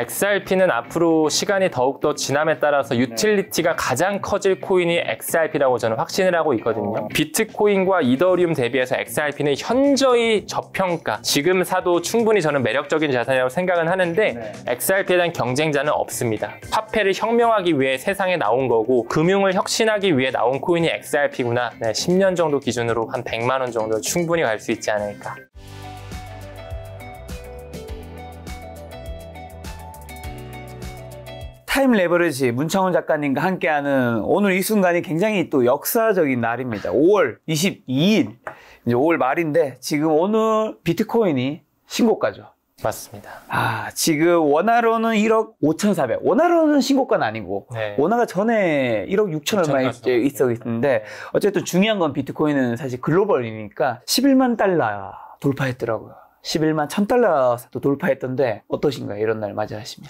XRP는 앞으로 시간이 더욱더 지남에 따라서 유틸리티가 가장 커질 코인이 XRP라고 저는 확신을 하고 있거든요. 비트코인과 이더리움 대비해서 XRP는 현저히 저평가, 지금 사도 충분히 저는 매력적인 자산이라고 생각은 하는데 XRP에 대한 경쟁자는 없습니다. 화폐를 혁명하기 위해 세상에 나온 거고 금융을 혁신하기 위해 나온 코인이 XRP구나. 10년 정도 기준으로 한 100만 원 정도 충분히 갈 수 있지 않을까. 타임 레버리지 문창훈 작가님과 함께하는 오늘 이 순간이 굉장히 또 역사적인 날입니다. 5월 22일, 이제 5월 말인데 지금 오늘 비트코인이 신고가죠. 맞습니다. 지금 원화로는 1억 5,400. 원화로는 신고가는 아니고 원화가 전에 1억 6천 얼마 있었는데 어쨌든 중요한 건 비트코인은 사실 글로벌이니까 11만 달러 돌파했더라고요. 11만 1,000달러도 돌파했던데 어떠신가요? 이런 날 맞이하시면.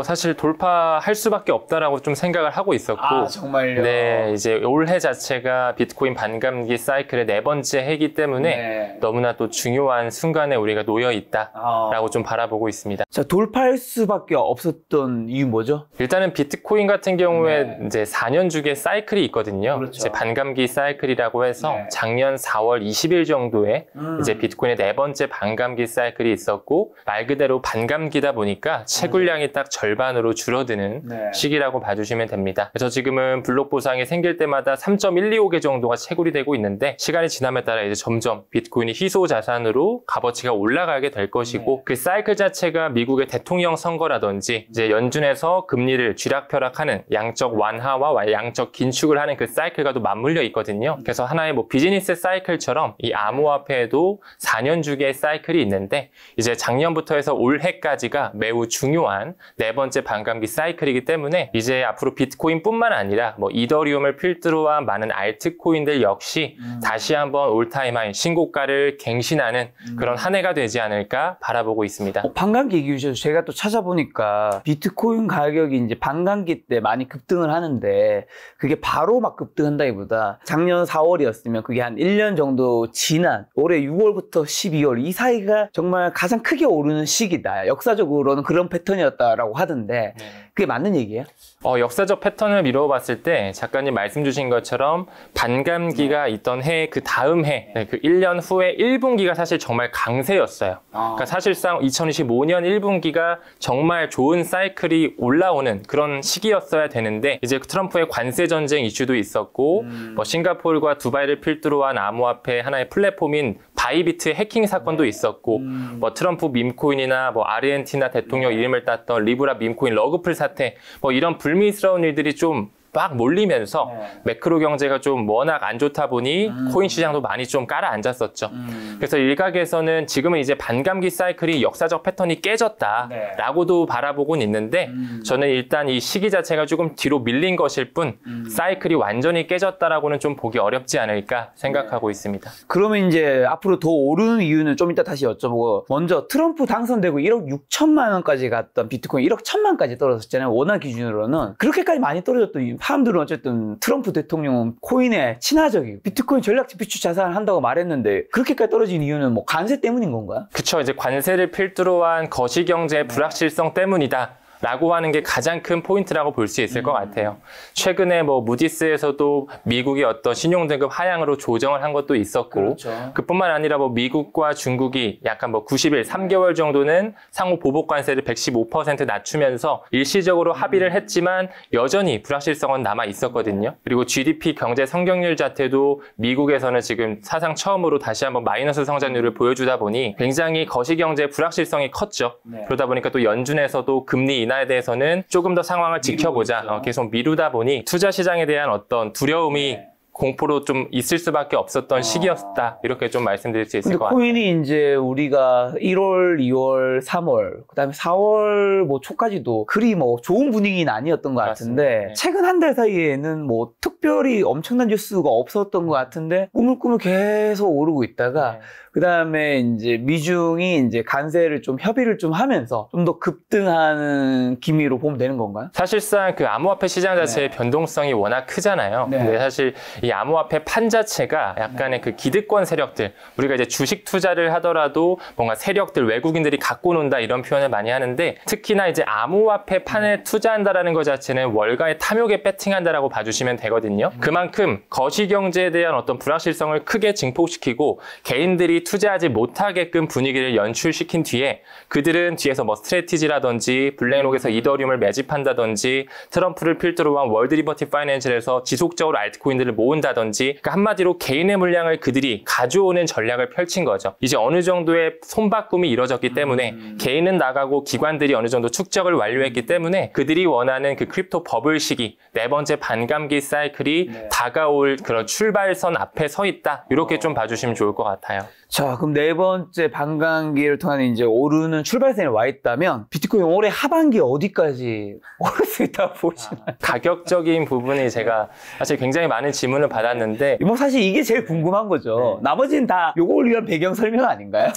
사실 돌파할 수밖에 없다라고 좀 생각을 하고 있었고. 정말요? 네, 이제 올해 자체가 비트코인 반감기 사이클의 4번째 해이기 때문에 너무나 또 중요한 순간에 우리가 놓여 있다라고 좀 바라보고 있습니다. 자, 돌파할 수밖에 없었던 이유 뭐죠? 일단은 비트코인 같은 경우에 이제 4년 주기의 사이클이 있거든요. 그렇죠. 이제 반감기 사이클이라고 해서 작년 4월 20일 정도에 이제 비트코인의 4번째 반감기 사이클이 있었고, 말 그대로 반감기다 보니까 채굴량이 딱 절반으로 줄어드는 시기라고 봐주시면 됩니다. 그래서 지금은 블록 보상이 생길 때마다 3.125개 정도가 채굴이 되고 있는데, 시간이 지남에 따라 이제 점점 비트코인이 희소 자산으로 값어치가 올라가게 될 것이고, 그 사이클 자체가 미국의 대통령 선거라든지 이제 연준에서 금리를 쥐락펴락하는 양적 완화와 양적 긴축을 하는 그 사이클과도 맞물려 있거든요. 그래서 하나의 뭐 비즈니스 사이클처럼 이 암호화폐에도 4년 주기의 사이클이 있는데, 이제 작년부터 해서 올해까지가 매우 중요한 4번째 반감기 사이클이기 때문에 이제 앞으로 비트코인뿐만 아니라 뭐 이더리움을 필두로 한 많은 알트코인들 역시 다시 한번 올타임 하이 신고가를 갱신하는 그런 한 해가 되지 않을까 바라보고 있습니다. 반감기 얘기해 주셔서 제가 또 찾아보니까 비트코인 가격이 이제 반감기 때 많이 급등을 하는데, 그게 바로 막 급등한다기보다 작년 4월이었으면 그게 한 1년 정도 지난 올해 6월부터 12월 이 사이가 정말 가장 크게 오르는 시기다. 역사적으로는 그런 패턴이었다 라고 하던데 그게 맞는 얘기예요? 역사적 패턴을 미뤄봤을 때 작가님 말씀 주신 것처럼 반감기가 있던 해 그 다음 해, 그 1년 후에 1분기가 사실 정말 강세였어요. 그러니까 사실상 2025년 1분기가 정말 좋은 사이클이 올라오는 그런 시기였어야 되는데, 이제 트럼프의 관세 전쟁 이슈도 있었고 뭐 싱가포르와 두바이를 필두로 한 암호화폐 하나의 플랫폼인 바이비트 해킹 사건도 있었고, 뭐 트럼프 밈코인이나 뭐 아르헨티나 대통령 이름을 땄던 리브라 밈코인 러그풀 사태, 뭐 이런 불미스러운 일들이 좀 막 몰리면서 매크로 경제가 좀 워낙 안 좋다 보니 코인 시장도 많이 좀 깔아앉았었죠. 그래서 일각에서는 지금은 이제 반감기 사이클이 역사적 패턴이 깨졌다라고도 바라보고는 있는데, 저는 일단 이 시기 자체가 조금 뒤로 밀린 것일 뿐 사이클이 완전히 깨졌다라고는 좀 보기 어렵지 않을까 생각하고 있습니다. 그러면 이제 앞으로 더 오르는 이유는 좀 이따 다시 여쭤보고, 먼저 트럼프 당선되고 1억 6천만 원까지 갔던 비트코인 1억 1,000만까지 떨어졌잖아요. 원화 기준으로는. 그렇게까지 많이 떨어졌던 이유, 사람들은 어쨌든 트럼프 대통령은 코인에 친화적이고 비트코인 전략적 비축 자산을 한다고 말했는데, 그렇게까지 떨어진 이유는 뭐 관세 때문인 건가요? 그쵸. 이제 관세를 필두로 한 거시경제의 불확실성 때문이다 라고 하는 게 가장 큰 포인트라고 볼 수 있을 것 같아요. 최근에 뭐 무디스에서도 미국의 어떤 신용등급 하향으로 조정을 한 것도 있었고, 그뿐만 아니라 뭐 미국과 중국이 약간 뭐 90일, 3개월 정도는 상호 보복 관세를 115% 낮추면서 일시적으로 합의를 했지만 여전히 불확실성은 남아 있었거든요. 그리고 GDP 경제 성장률 자체도 미국에서는 지금 사상 처음으로 다시 한번 마이너스 성장률을 보여주다 보니 굉장히 거시경제의 불확실성이 컸죠. 그러다 보니까 또 연준에서도 금리 인하에 대해서는 조금 더 상황을 지켜보자 계속 미루다 보니 투자 시장에 대한 어떤 두려움이 공포로 좀 있을 수밖에 없었던 시기였다, 이렇게 좀 말씀드릴 수 있을 것 같아요. 코인이 이제 우리가 1월, 2월, 3월, 그 다음에 4월 뭐 초까지도 그리 뭐 좋은 분위기는 아니었던 것 같은데, 최근 한 달 사이에는 뭐 특별히 엄청난 뉴스가 없었던 것 같은데 꾸물꾸물 계속 오르고 있다가 그다음에 이제 미중이 이제 관세를 좀 협의를 좀 하면서 좀 더 급등하는 기미로 보면 되는 건가요? 사실상 그 암호화폐 시장 자체의 변동성이 워낙 크잖아요. 근데 사실 이 암호화폐 판 자체가 약간의 그 기득권 세력들, 우리가 이제 주식 투자를 하더라도 뭔가 세력들, 외국인들이 갖고 논다 이런 표현을 많이 하는데, 특히나 이제 암호화폐 판에 투자한다라는 것 자체는 월가의 탐욕에 배팅한다라고 봐주시면 되거든요. 그만큼 거시경제에 대한 어떤 불확실성을 크게 증폭시키고 개인들이 투자하지 못하게끔 분위기를 연출시킨 뒤에 그들은 뒤에서 뭐 스트래티지라든지 블랙록에서 이더리움을 매집한다든지 트럼프를 필두로 한 월드 리버티 파이낸셜에서 지속적으로 알트코인들을 모은다든지, 그러니까 한마디로 개인의 물량을 그들이 가져오는 전략을 펼친 거죠. 이제 어느 정도의 손바꿈이 이루어졌기 때문에 개인은 나가고 기관들이 어느 정도 축적을 완료했기 때문에 그들이 원하는 그 크립토 버블 시기, 네 번째 반감기 사이클이 다가올 그런 출발선 앞에 서 있다. 이렇게 좀 봐주시면 좋을 것 같아요. 자, 그럼 네 번째 반감기를 통한 이제 오르는 출발선에 와 있다면 비트코인 올해 하반기 어디까지 오를 수 있다고 보시나요? 가격적인 부분이 제가 사실 굉장히 많은 질문을 받았는데, 뭐 사실 이게 제일 궁금한 거죠. 나머지는 다 요걸 위한 배경 설명 아닌가요?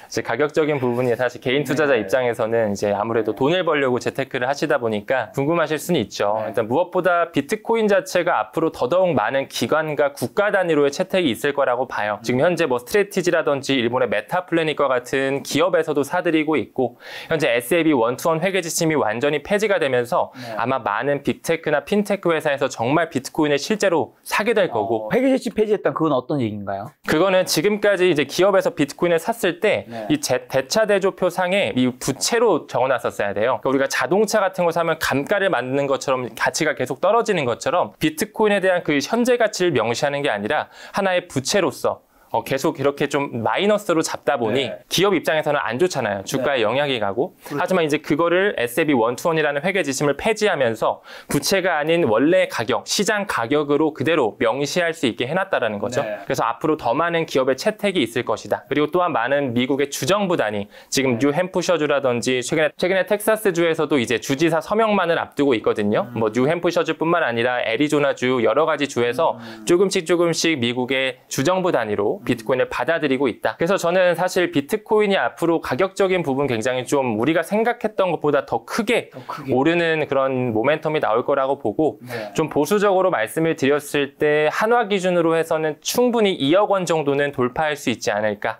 이제 가격적인 부분이 사실 개인 투자자 입장에서는 이제 아무래도 돈을 벌려고 재테크를 하시다 보니까 궁금하실 수는 있죠. 일단 무엇보다 비트코인 자체가 앞으로 더더욱 많은 기관과 국가 단위로의 채택이 있을 거라고 봐요. 지금 현재 뭐 스트래티지라든지 일본의 메타플래닛과 같은 기업에서도 사들이고 있고, 현재 SAB 원투원 회계 지침이 완전히 폐지가 되면서 아마 많은 빅테크나 핀테크 회사에서 정말 비트코인을 실제로 사게 될 거고. 회계 지침 폐지했던 그건 어떤 얘기인가요? 그거는 지금까지 이제 기업에서 비트코인을 샀을 때 이 대차대조표 상에 이 부채로 적어놨었어야 돼요. 그러니까 우리가 자동차 같은 거 사면 감가를 만드는 것처럼 가치가 계속 떨어지는 것처럼 비트코인에 대한 그 현재 가치를 명시하는 게 아니라 하나의 부채로서 계속 이렇게 좀 마이너스로 잡다 보니 기업 입장에서는 안 좋잖아요. 주가에 영향이 가고. 하지만 이제 그거를 SAB 원투원이라는 회계 지침을 폐지하면서 부채가 아닌 원래 가격, 시장 가격으로 그대로 명시할 수 있게 해놨다라는 거죠. 그래서 앞으로 더 많은 기업의 채택이 있을 것이다. 그리고 또한 많은 미국의 주정부 단위, 지금 뉴햄프셔주라든지 최근에 텍사스주에서도 이제 주지사 서명만을 앞두고 있거든요. 뭐 뉴햄프셔주뿐만 아니라 애리조나주 여러 가지 주에서 조금씩 미국의 주정부 단위로 비트코인을 받아들이고 있다. 그래서 저는 사실 비트코인이 앞으로 가격적인 부분 굉장히 좀 우리가 생각했던 것보다 더 크게 오르는 그런 모멘텀이 나올 거라고 보고, 좀 보수적으로 말씀을 드렸을 때 한화 기준으로 해서는 충분히 2억 원 정도는 돌파할 수 있지 않을까.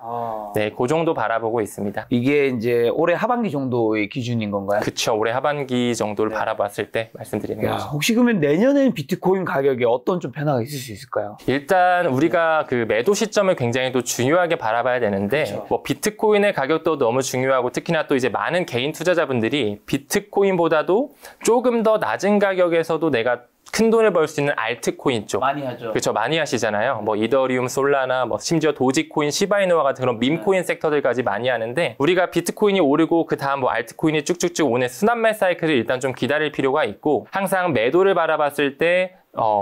네, 그 정도 바라보고 있습니다. 이게 이제 올해 하반기 정도의 기준인 건가요? 그쵸. 올해 하반기 정도를 바라봤을 때 말씀드리는 거죠. 혹시 그러면 내년엔 비트코인 가격에 어떤 좀 변화가 있을 수 있을까요? 일단 우리가 그 매도 시점을 굉장히 또 중요하게 바라봐야 되는데, 뭐 비트코인의 가격도 너무 중요하고, 특히나 또 이제 많은 개인 투자자분들이 비트코인보다도 조금 더 낮은 가격에서도 내가 큰 돈을 벌 수 있는 알트코인 쪽 많이 하죠. 그렇죠. 많이 하시잖아요. 뭐 이더리움, 솔라나 뭐 심지어 도지코인, 시바이누와 같은 그런 밈코인 섹터들까지 많이 하는데, 우리가 비트코인이 오르고 그 다음 뭐 알트코인이 쭉쭉쭉 오는 순환매 사이클을 일단 좀 기다릴 필요가 있고, 항상 매도를 바라봤을 때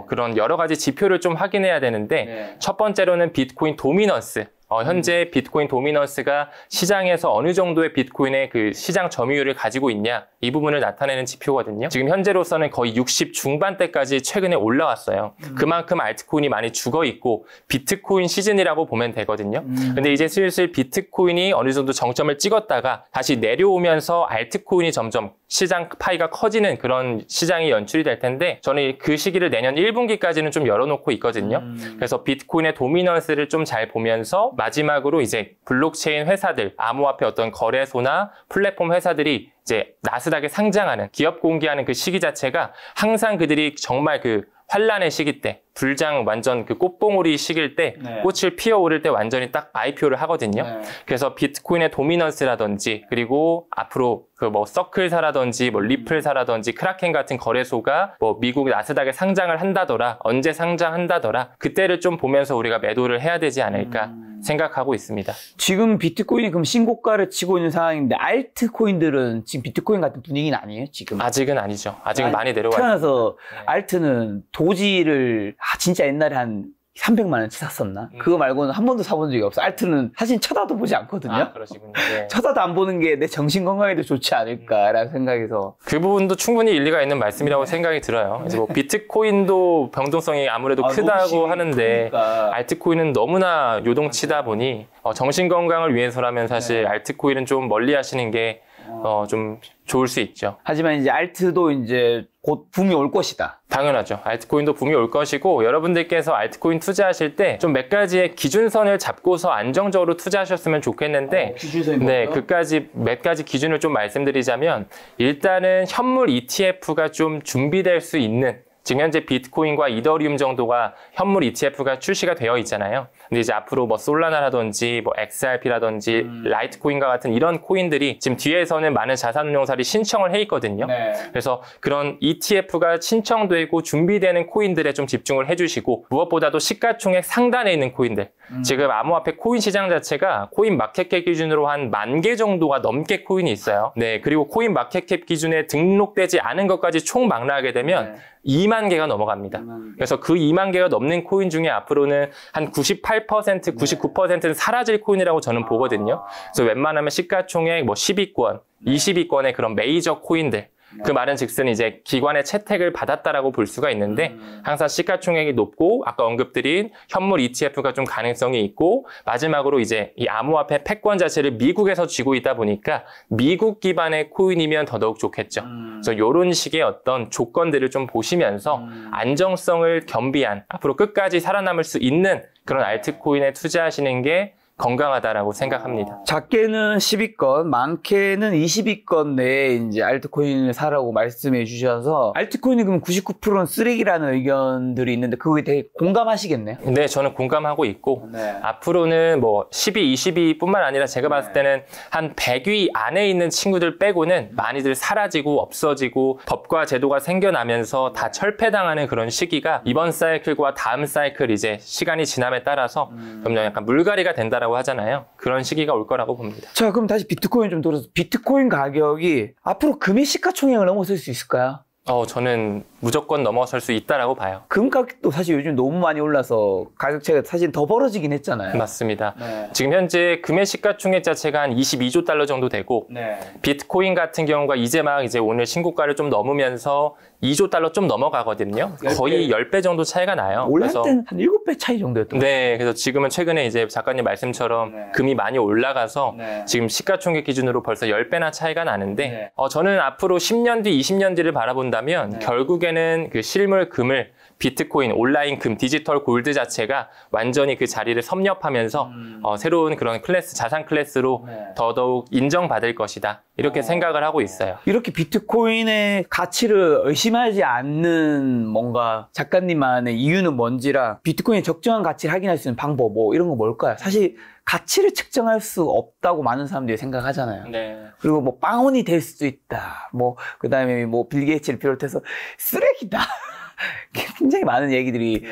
그런 여러 가지 지표를 좀 확인해야 되는데, 첫 번째로는 비트코인 도미넌스. 현재 비트코인 도미넌스가 시장에서 어느 정도의 비트코인의 그 시장 점유율을 가지고 있냐, 이 부분을 나타내는 지표거든요. 지금 현재로서는 거의 60 중반대까지 최근에 올라왔어요. 그만큼 알트코인이 많이 죽어 있고 비트코인 시즌이라고 보면 되거든요. 근데 이제 슬슬 비트코인이 어느 정도 정점을 찍었다가 다시 내려오면서 알트코인이 점점 시장 파이가 커지는 그런 시장이 연출이 될 텐데, 저는 그 시기를 내년 1분기까지는 좀 열어놓고 있거든요. 그래서 비트코인의 도미넌스를 좀 잘 보면서 마지막으로 이제 블록체인 회사들, 암호화폐 어떤 거래소나 플랫폼 회사들이 이제 나스닥에 상장하는, 기업 공개하는 그 시기 자체가 항상 그들이 정말 그 환란의 시기 때, 불장 완전 그 꽃봉오리 시기일 때, 꽃을 피어오를 때 완전히 딱 IPO를 하거든요. 그래서 비트코인의 도미넌스라든지, 그리고 앞으로 그 뭐 서클사라든지 뭐 리플사라든지 크라켄 같은 거래소가 뭐 미국 나스닥에 상장을 한다더라, 언제 상장한다더라, 그때를 좀 보면서 우리가 매도를 해야 되지 않을까 생각하고 있습니다. 지금 비트코인이 그럼 신고가를 치고 있는 상황인데, 알트코인들은 지금 비트코인 같은 분위기는 아니에요, 지금? 아직은 아니죠. 아직은 많이 내려와 있습니다. 태어나서 알트는 도지를 진짜 옛날에 한 300만 원치 샀었나? 그거 말고는 한 번도 사본 적이 없어. 알트는 사실 쳐다도 보지 않거든요. 아, 그러시군요. 네. 쳐다도 안 보는 게 내 정신 건강에도 좋지 않을까라는 생각에서. 그 부분도 충분히 일리가 있는 말씀이라고 생각이 들어요. 이제 뭐 비트코인도 변동성이 아무래도 크다고 하는데 알트코인은 너무나 요동치다 보니 정신 건강을 위해서라면 사실 알트코인은 좀 멀리 하시는 게 좀 좋을 수 있죠. 하지만 이제 알트도 이제 곧 붐이 올 것이다. 당연하죠. 알트코인도 붐이 올 것이고 여러분들께서 알트코인 투자하실 때 좀 몇 가지의 기준선을 잡고서 안정적으로 투자하셨으면 좋겠는데 네, 몇 가지 기준을 좀 말씀드리자면 일단은 현물 ETF가 좀 준비될 수 있는 지금 현재 비트코인과 이더리움 정도가 현물 ETF가 출시가 되어 있잖아요. 근데 이제 앞으로 뭐 솔라나라든지 뭐 XRP라든지 라이트코인과 같은 이런 코인들이 지금 뒤에서는 많은 자산운용사들이 신청을 해 있거든요. 네. 그래서 그런 ETF가 신청되고 준비되는 코인들에 좀 집중을 해주시고 무엇보다도 시가총액 상단에 있는 코인들 지금 암호화폐 코인 시장 자체가 코인 마켓캡 기준으로 한 10,000개 정도가 넘게 코인이 있어요. 네, 그리고 코인 마켓캡 기준에 등록되지 않은 것까지 총 망라하게 되면 2만 개가 넘어갑니다. 그래서 그 2만 개가 넘는 코인 중에 앞으로는 한 98%, 99%는 사라질 코인이라고 저는 보거든요. 그래서 웬만하면 시가총액 뭐 10위권, 20위권의 그런 메이저 코인들 그 말은 즉슨 이제 기관의 채택을 받았다라고 볼 수가 있는데 항상 시가총액이 높고 아까 언급드린 현물 ETF가 좀 가능성이 있고 마지막으로 이제 이 암호화폐 패권 자체를 미국에서 쥐고 있다 보니까 미국 기반의 코인이면 더더욱 좋겠죠. 그래서 이런 식의 어떤 조건들을 좀 보시면서 안정성을 겸비한 앞으로 끝까지 살아남을 수 있는 그런 알트코인에 투자하시는 게 건강하다라고 생각합니다. 작게는 10위권, 많게는 20위권 내에 이제 알트코인을 사라고 말씀해 주셔서 알트코인이 그럼 99%는 쓰레기라는 의견들이 있는데 그거에 대해 공감하시겠네요? 네, 저는 공감하고 있고 앞으로는 뭐 10위, 20위뿐만 아니라 제가 봤을 때는 한 100위 안에 있는 친구들 빼고는 많이들 사라지고 없어지고 법과 제도가 생겨나면서 다 철폐당하는 그런 시기가 이번 사이클과 다음 사이클 이제 시간이 지남에 따라서 점점 약간 물갈이가 된다라고 하잖아요. 그런 시기가 올 거라고 봅니다. 자, 그럼 다시 비트코인 좀 돌아서 비트코인 가격이 앞으로 금의 시가총액을 넘어설 수 있을까요? 저는 무조건 넘어설 수 있다라고 봐요. 금 가격도 사실 요즘 너무 많이 올라서 가격 차이가 사실 더 벌어지긴 했잖아요. 맞습니다. 지금 현재 금의 시가총액 자체가 한 22조 달러 정도 되고 비트코인 같은 경우가 이제 오늘 신고가를 좀 넘으면서 2조 달러 좀 넘어가거든요. 10배. 거의 10배 정도 차이가 나요. 원래 때는 한 7배 차이 정도였던 거예요. 네, 그래서 지금은 최근에 이제 작가님 말씀처럼 금이 많이 올라가서 지금 시가총액 기준으로 벌써 10배나 차이가 나는데 저는 앞으로 10년 뒤, 20년 뒤를 바라본다면 결국에는 그 실물 금을 비트코인, 온라인 금, 디지털 골드 자체가 완전히 그 자리를 섭렵하면서 새로운 그런 클래스, 자산 클래스로 더더욱 인정받을 것이다. 이렇게 생각을 하고 있어요. 이렇게 비트코인의 가치를 의심하지 않는 뭔가 작가님만의 이유는 뭔지라 비트코인의 적정한 가치를 확인할 수 있는 방법 뭐 이런 거 뭘까요? 사실 가치를 측정할 수 없다고 많은 사람들이 생각하잖아요. 그리고 뭐 빵원이 될 수도 있다. 뭐 그다음에 뭐 빌 게이츠를 비롯해서 쓰레기다. 굉장히 많은 얘기들이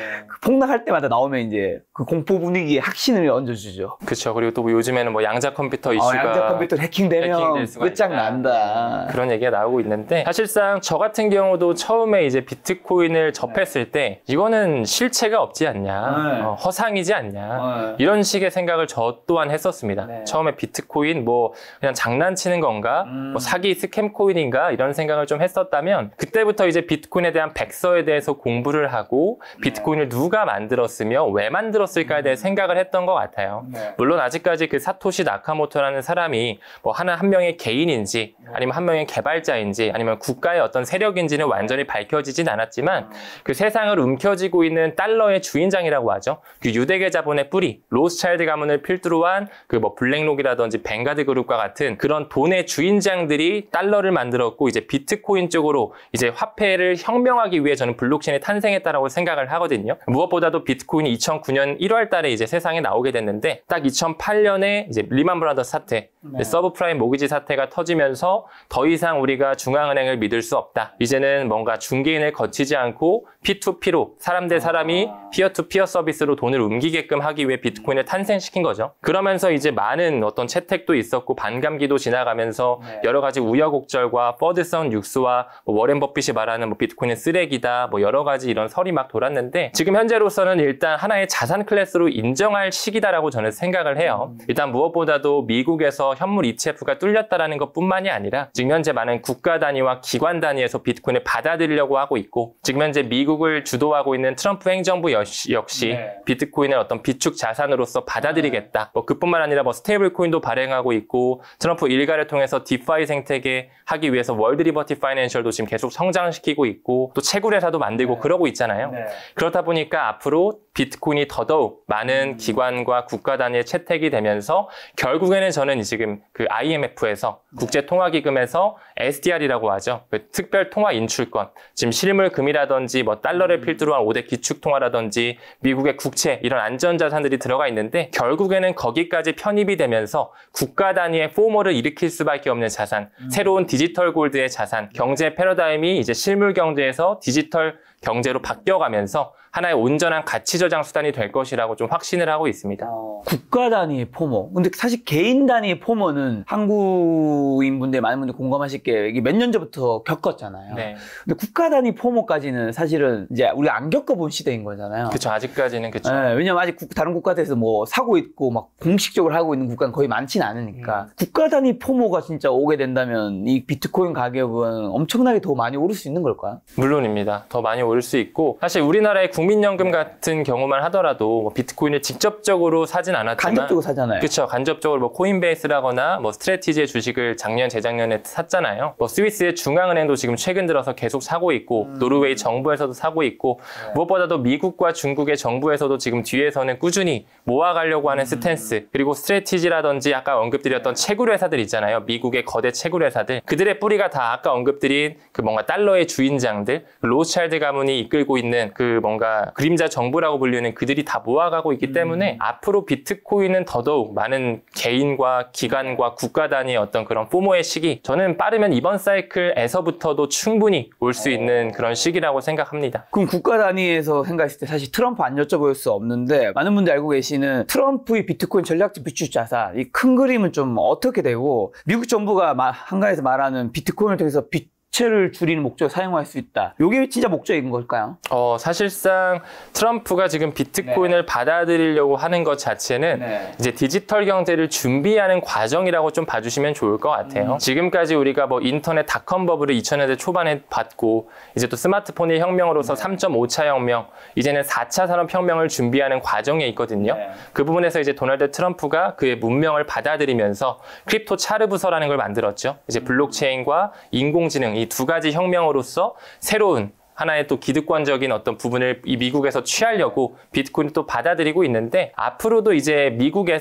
폭락할 때마다 나오면 이제 그 공포 분위기에 확신을 얹어주죠. 그렇죠. 그리고 또 요즘에는 뭐 양자 컴퓨터 이슈가 양자 컴퓨터 해킹되면 끝장난다. 그런 얘기가 나오고 있는데 사실상 저 같은 경우도 처음에 이제 비트코인을 접했을 때 이거는 실체가 없지 않냐, 허상이지 않냐 이런 식의 생각을 저 또한 했었습니다. 처음에 비트코인 뭐 그냥 장난치는 건가, 뭐 사기 스캠 코인인가 이런 생각을 좀 했었다면 그때부터 이제 비트코인에 대한 백서에 대해서 공부를 하고 비트코인을 누가 만들었으며 왜 만들었을까에 대해 생각을 했던 것 같아요. 물론 아직까지 그 사토시 나카모토라는 사람이 뭐 한 명의 개인인지 아니면 한 명의 개발자인지 아니면 국가의 어떤 세력인지는 완전히 밝혀지진 않았지만 그 세상을 움켜쥐고 있는 달러의 주인장이라고 하죠. 그 유대계 자본의 뿌리, 로스차일드 가문을 필두로 한 그 뭐 블랙록이라든지 뱅가드 그룹과 같은 그런 돈의 주인장들이 달러를 만들었고 이제 비트코인 쪽으로 이제 화폐를 혁명하기 위해 저는 블록체인이 탄생했다라고 생각을 하거든요. 무엇보다도 비트코인이 2009년 1월 달에 이제 세상에 나오게 됐는데 딱 2008년에 이제 리만 브라더스 사태, 서브프라임 모기지 사태가 터지면서 더 이상 우리가 중앙은행을 믿을 수 없다. 이제는 뭔가 중개인을 거치지 않고 P2P로 사람 대 사람이 피어-투-피어 서비스로 돈을 옮기게끔 하기 위해 비트코인을 탄생시킨 거죠. 그러면서 이제 많은 어떤 채택도 있었고 반감기도 지나가면서 여러 가지 우여곡절과 퍼드선 뉴스와 뭐 워렌 버핏이 말하는 뭐 비트코인은 쓰레기다, 뭐 여러 가지 이런 설이 막 돌았는데 지금 현재로서는 일단 하나의 자산 클래스로 인정할 시기다라고 저는 생각을 해요. 일단 무엇보다도 미국에서 현물 ETF가 뚫렸다라는 것뿐만이 아니라 지금 현재 많은 국가 단위와 기관 단위에서 비트코인을 받아들이려고 하고 있고 지금 현재 미국을 주도하고 있는 트럼프 행정부 역시 비트코인을 어떤 비축 자산으로서 받아들이겠다. 뭐 그뿐만 아니라 뭐 스테이블 코인도 발행하고 있고 트럼프 일가를 통해서 디파이 생태계 하기 위해서 월드 리버티 파이낸셜도 지금 계속 성장시키고 있고 또 채굴회사도 만들고 그러고 있잖아요. 그렇다 보니까 앞으로 비트코인이 더더욱 많은 기관과 국가 단위에 채택이 되면서 결국에는 저는 지금 그 IMF에서 국제통화기금에서 SDR이라고 하죠. 그 특별통화인출권, 지금 실물금이라든지 뭐 달러를 필두로 한 5대 기축통화라든지 미국의 국채 이런 안전자산들이 들어가 있는데 결국에는 거기까지 편입이 되면서 국가 단위의 포머를 일으킬 수밖에 없는 자산, 새로운 디지털 골드의 자산, 경제 패러다임이 이제 실물 경제에서 디지털 경제로 바뀌어가면서 하나의 온전한 가치 저장 수단이 될 것이라고 좀 확신을 하고 있습니다. 국가 단위의 포머. 근데 사실 개인 단위의 포머는 한국인분들 많은 분들 공감하실 게 이게 몇 년 전부터 겪었잖아요. 네. 근데 국가 단위 포머까지는 사실은 이제 우리가 안 겪어본 시대인 거잖아요. 그렇죠. 아직까지는 그렇죠. 네, 왜냐면 아직 다른 국가에서 뭐 사고 있고 막 공식적으로 하고 있는 국가는 거의 많지는 않으니까 국가 단위 포머가 진짜 오게 된다면 이 비트코인 가격은 엄청나게 더 많이 오를 수 있는 걸까요? 물론입니다. 더 많이 오를 수 있고 사실 우리나라의 국민연금 같은 경우만 하더라도 뭐 비트코인을 직접적으로 사진 않았지만 간접적으로 사잖아요. 그렇죠. 간접적으로 뭐 코인베이스라거나 뭐 스트래티지의 주식을 작년 재작년에 샀잖아요. 뭐 스위스의 중앙은행도 지금 최근 들어서 계속 사고 있고 노르웨이 정부에서도 사고 있고 무엇보다도 미국과 중국의 정부에서도 지금 뒤에서는 꾸준히 모아가려고 하는 스탠스 그리고 스트래티지라든지 아까 언급드렸던 채굴 회사들 있잖아요. 미국의 거대 채굴 회사들 그들의 뿌리가 다 아까 언급드린 그 뭔가 달러의 주인장들 로스차일드 가문이 이끌고 있는 그 뭔가 그림자 정부라고 불리는 그들이 다 모아가고 있기 때문에 앞으로 비트코인은 더더욱 많은 개인과 기관과 국가 단위의 어떤 그런 포모의 시기 저는 빠르면 이번 사이클에서부터도 충분히 올 수 있는 그런 시기라고 생각합니다. 그럼 국가 단위에서 생각했을 때 사실 트럼프 안 여쭤볼 수 없는데 많은 분들이 알고 계시는 트럼프의 비트코인 전략적 비축 자산 이 큰 그림은 좀 어떻게 되고 미국 정부가 한가해서 말하는 비트코인을 통해서 부채를 줄이는 목적으로 사용할 수 있다. 이게 진짜 목적인 걸까요? 사실상 트럼프가 지금 비트코인을 받아들이려고 하는 것 자체는 이제 디지털 경제를 준비하는 과정이라고 좀 봐주시면 좋을 것 같아요. 지금까지 우리가 뭐 인터넷 닷컴 버블을 2000년대 초반에 봤고 이제 또 스마트폰의 혁명으로서 3.5차 혁명, 이제는 4차 산업혁명을 준비하는 과정에 있거든요. 그 부분에서 이제 도널드 트럼프가 그의 문명을 받아들이면서 크립토 차르부서라는 걸 만들었죠. 이제 블록체인과 인공지능 이 두 가지 혁명으로서 새로운 하나의 또 기득권적인 어떤 부분을 이 미국에서 취하려고 비트코인을 또 받아들이고 있는데 앞으로도 이제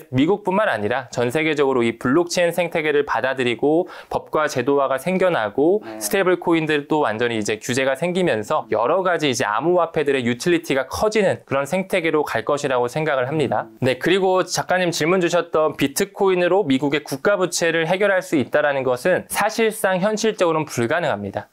미국뿐만 아니라 전 세계적으로 이 블록체인 생태계를 받아들이고 법과 제도화가 생겨나고 스테이블 코인들도 완전히 이제 규제가 생기면서 여러 가지 이제 암호화폐들의 유틸리티가 커지는 그런 생태계로 갈 것이라고 생각을 합니다. 네, 그리고 작가님 질문 주셨던 비트코인으로 미국의 국가 부채를 해결할 수 있다라는 것은 사실상 현실적으로는 불가능합니다.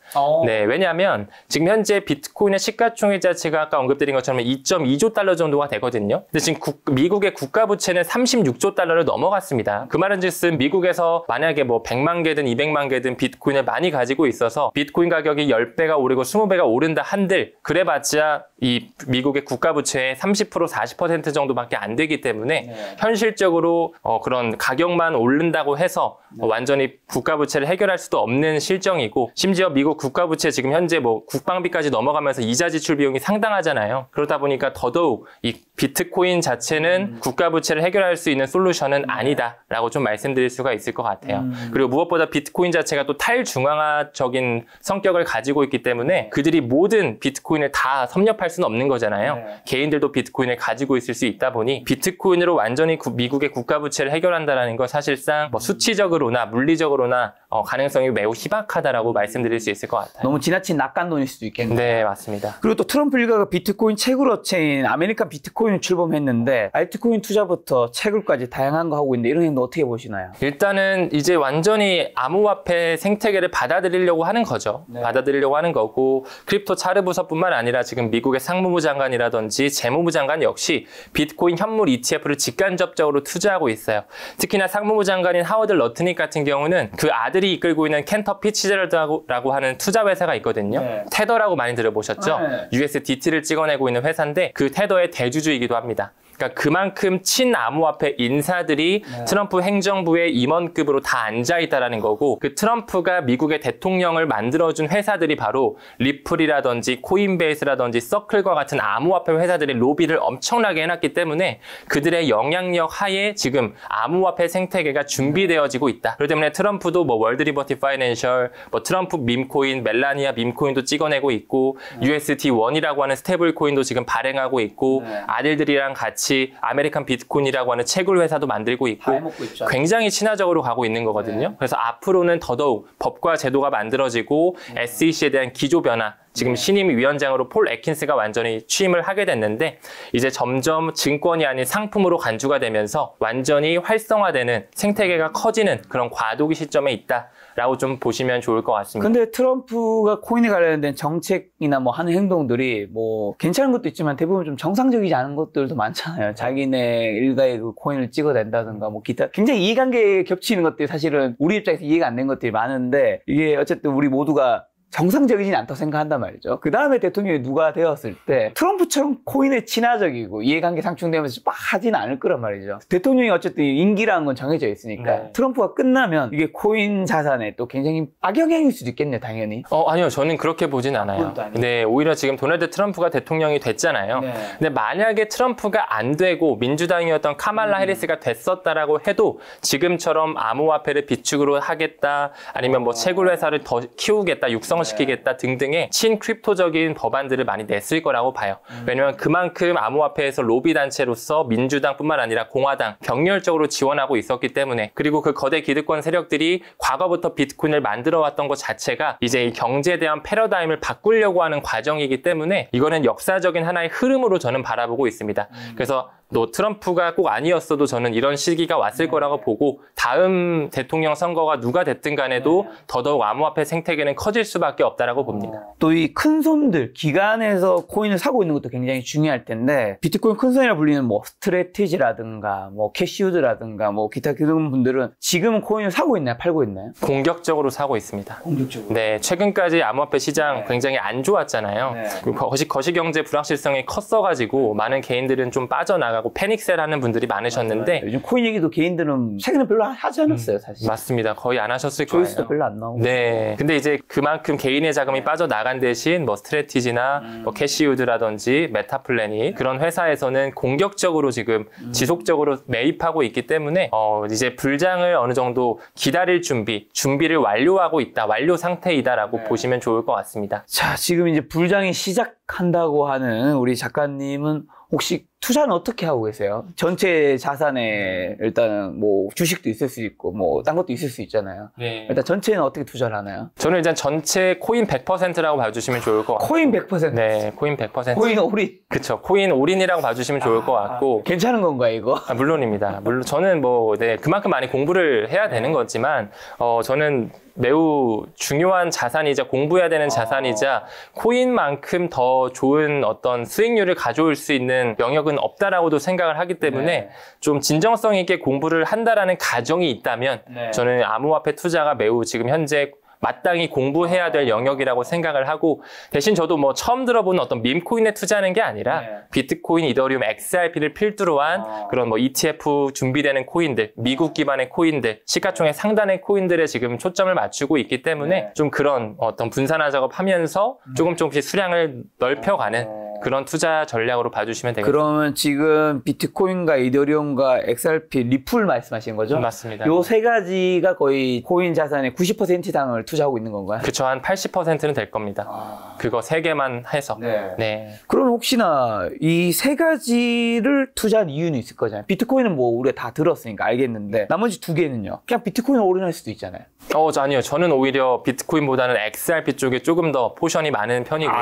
네, 왜냐하면 지금 현재 비트코인의 시가총액 자체가 아까 언급드린 것처럼 2.2조 달러 정도가 되거든요. 근데 지금 미국의 국가 부채는 36조 달러를 넘어갔습니다. 그 말은즉슨 미국에서 만약에 뭐 100만 개든 200만 개든 비트코인을 많이 가지고 있어서 비트코인 가격이 10배가 오르고 20배가 오른다 한들 그래봤자 이 미국의 국가 부채의 30% 40% 정도밖에 안 되기 때문에 현실적으로 그런 가격만 오른다고 해서 완전히 국가 부채를 해결할 수도 없는 실정이고 심지어 미국 국가 부채 지금 현재 뭐 국방비까지 넘어가면서 이자 지출 비용이 상당하잖아요. 그러다 보니까 더더욱 이 비트코인 자체는 국가 부채를 해결할 수 있는 솔루션은 아니다라고 좀 말씀드릴 수가 있을 것 같아요. 그리고 무엇보다 비트코인 자체가 또 탈중앙화적인 성격을 가지고 있기 때문에 그들이 모든 비트코인을 다 섭렵할 수는 없는 거잖아요. 개인들도 비트코인을 가지고 있을 수 있다 보니 비트코인으로 완전히 미국의 국가 부채를 해결한다는 건 사실상 뭐 수치적으로나 물리적으로나 가능성이 매우 희박하다라고 말씀드릴 수 있을 것 같아요. 너무 지나친 낙관론일 수도 있겠네요. 네, 맞습니다. 그리고 또 트럼프 일가가 비트코인 채굴업체인 아메리칸 비트코인을 출범했는데 알트코인 투자부터 채굴까지 다양한 거 하고 있는데 이런 행동 어떻게 보시나요? 일단은 이제 완전히 암호화폐 생태계를 받아들이려고 하는 거죠. 받아들이려고 하는 거고 크립토 차르부서뿐만 아니라 지금 미국의 상무부 장관이라든지 재무부 장관 역시 비트코인 현물 ETF를 직간접적으로 투자하고 있어요. 특히나 상무부 장관인 하워드 러트닉 같은 경우는 그 아들이 이끌고 있는 캔터 피츠제럴드라고 하는 투자 회사가 있거든요. 테더라고 많이 들어보셨죠? 네. USDT를 찍어내고 있는 회사인데 그 테더의 대주주이기도 합니다. 그러니까 그만큼 친암호화폐 인사들이 트럼프 행정부의 임원급으로 다 앉아있다라는 거고, 그 트럼프가 미국의 대통령을 만들어준 회사들이 바로 리플이라든지 코인베이스라든지 서클과 같은 암호화폐 회사들의 로비를 엄청나게 해놨기 때문에 그들의 영향력 하에 지금 암호화폐 생태계가 준비되어지고 있다. 그렇기 때문에 트럼프도 뭐 월드리버티 파이낸셜, 뭐 트럼프 밈코인, 멜라니아 밈코인도 찍어내고 있고, USD1이라고 하는 스테이블 코인도 지금 발행하고 있고, 아들들이랑 같이 아메리칸 비트코인이라고 하는 채굴 회사도 만들고 있고 굉장히 친화적으로 가고 있는 거거든요. 그래서 앞으로는 더더욱 법과 제도가 만들어지고 SEC에 대한 기조 변화, 지금 신임 위원장으로 폴 애킨스가 완전히 취임을 하게 됐는데 이제 점점 증권이 아닌 상품으로 간주가 되면서 완전히 활성화되는 생태계가 커지는 그런 과도기 시점에 있다라고 좀 보시면 좋을 것 같습니다. 근데 트럼프가 코인에 관련된 정책이나 뭐 하는 행동들이 뭐 괜찮은 것도 있지만 대부분 좀 정상적이지 않은 것들도 많잖아요. 자기네 일가의 그 코인을 찍어낸다든가 뭐 기타 굉장히 이해관계에 겹치는 것들이 사실은 우리 입장에서 이해가 안 되는 것들이 많은데 이게 어쨌든 우리 모두가 정상적이진 않다고 생각한단 말이죠. 그 다음에 대통령이 누가 되었을 때 트럼프처럼 코인에 친화적이고 이해관계 상충되면서 막 하진 않을 거란 말이죠. 대통령이 어쨌든 임기라는 건 정해져 있으니까 트럼프가 끝나면 이게 코인 자산에 또 굉장히 악영향일 수도 있겠네요, 당연히. 아니요. 저는 그렇게 보진 않아요. 네, 오히려 지금 도널드 트럼프가 대통령이 됐잖아요. 근데 만약에 트럼프가 안 되고 민주당이었던 카말라 해리스가 됐었다라고 해도 지금처럼 암호화폐를 비축으로 하겠다, 아니면 뭐 채굴 회사를 더 키우겠다, 시키겠다 등등의 친크립토적인 법안들을 많이 냈을 거라고 봐요. 왜냐하면 그만큼 암호화폐에서 로비 단체로서 민주당뿐만 아니라 공화당 격렬적으로 지원하고 있었기 때문에, 그리고 그 거대 기득권 세력들이 과거부터 비트코인을 만들어왔던 것 자체가 이제 이 경제에 대한 패러다임을 바꾸려고 하는 과정이기 때문에 이거는 역사적인 하나의 흐름으로 저는 바라보고 있습니다. 그래서 또 트럼프가 꼭 아니었어도 저는 이런 시기가 왔을 거라고 보고 다음 대통령 선거가 누가 됐든 간에도 더더욱 암호화폐 생태계는 커질 수밖에 없다라고 봅니다. 또 이 큰손들, 기관에서 코인을 사고 있는 것도 굉장히 중요할 텐데 비트코인 큰손이라 불리는 뭐 스트레티지라든가 뭐 캐시우드라든가 뭐 기타 그런 분들은 지금은 코인을 사고 있나요? 팔고 있나요? 공격적으로 사고 있습니다. 공격적으로? 네, 최근까지 암호화폐 시장 굉장히 안 좋았잖아요. 거시경제 불확실성이 컸어가지고 많은 개인들은 좀 빠져나가 패닉셀 하는 분들이 많으셨는데 요즘 코인 얘기도 개인들은 최근에 별로 하지 않았어요, 사실. 맞습니다. 거의 안 하셨을 거예요. 조회수도 별로 안 나오고. 네. 근데 이제 그만큼 개인의 자금이 빠져나간 대신 뭐 스트레티지나 뭐 캐시우드라든지 메타플래닛 그런 회사에서는 공격적으로 지금 지속적으로 매입하고 있기 때문에 이제 불장을 어느 정도 기다릴 준비를 완료하고 있다, 완료 상태이다라고 보시면 좋을 것 같습니다. 자, 지금 이제 불장이 시작한다고 하는 우리 작가님은 혹시 투자는 어떻게 하고 계세요? 전체 자산에 일단은 뭐 주식도 있을 수 있고 뭐 딴 것도 있을 수 있잖아요. 일단 전체는 어떻게 투자를 하나요? 저는 일단 전체 코인 100%라고 봐주시면 좋을 것 같고. 코인 100%? 네, 코인 100%. 코인 올인? 그쵸. 코인 올인이라고 봐주시면 좋을 것 같고. 괜찮은 건가요, 이거? 물론입니다. 물론 저는 뭐 그만큼 많이 공부를 해야 되는 거지만 저는 매우 중요한 자산이자 공부해야 되는 자산이자 코인만큼 더 좋은 어떤 수익률을 가져올 수 있는 영역은 없다라고도 생각을 하기 때문에 좀 진정성 있게 공부를 한다라는 가정이 있다면 저는 암호화폐 투자가 매우 지금 현재 마땅히 공부해야 될 영역이라고 생각을 하고, 대신 저도 뭐 처음 들어보는 어떤 밈코인에 투자하는 게 아니라 비트코인, 이더리움, XRP를 필두로 한 그런 뭐 ETF 준비되는 코인들, 미국 기반의 코인들, 시가총액 상단의 코인들에 지금 초점을 맞추고 있기 때문에 좀 그런 어떤 분산화 작업하면서 조금씩 수량을 넓혀가는 그런 투자 전략으로 봐주시면 되겠습니다. 그러면 지금 비트코인과 이더리움과 XRP, 리플 말씀하시는 거죠? 맞습니다. 요 세 가지가 거의 코인 자산의 90% 이상을 투자하고 있는 건가요? 그쵸. 한 80%는 될 겁니다. 그거 세 개만 해서. 네. 그럼 혹시나 이 세 가지를 투자한 이유는 있을 거잖아요. 비트코인은 뭐 우리가 다 들었으니까 알겠는데 나머지 두 개는요? 그냥 비트코인을 올인할 수도 있잖아요. 아니요. 저는 오히려 비트코인보다는 XRP 쪽에 조금 더 포션이 많은 편이고요.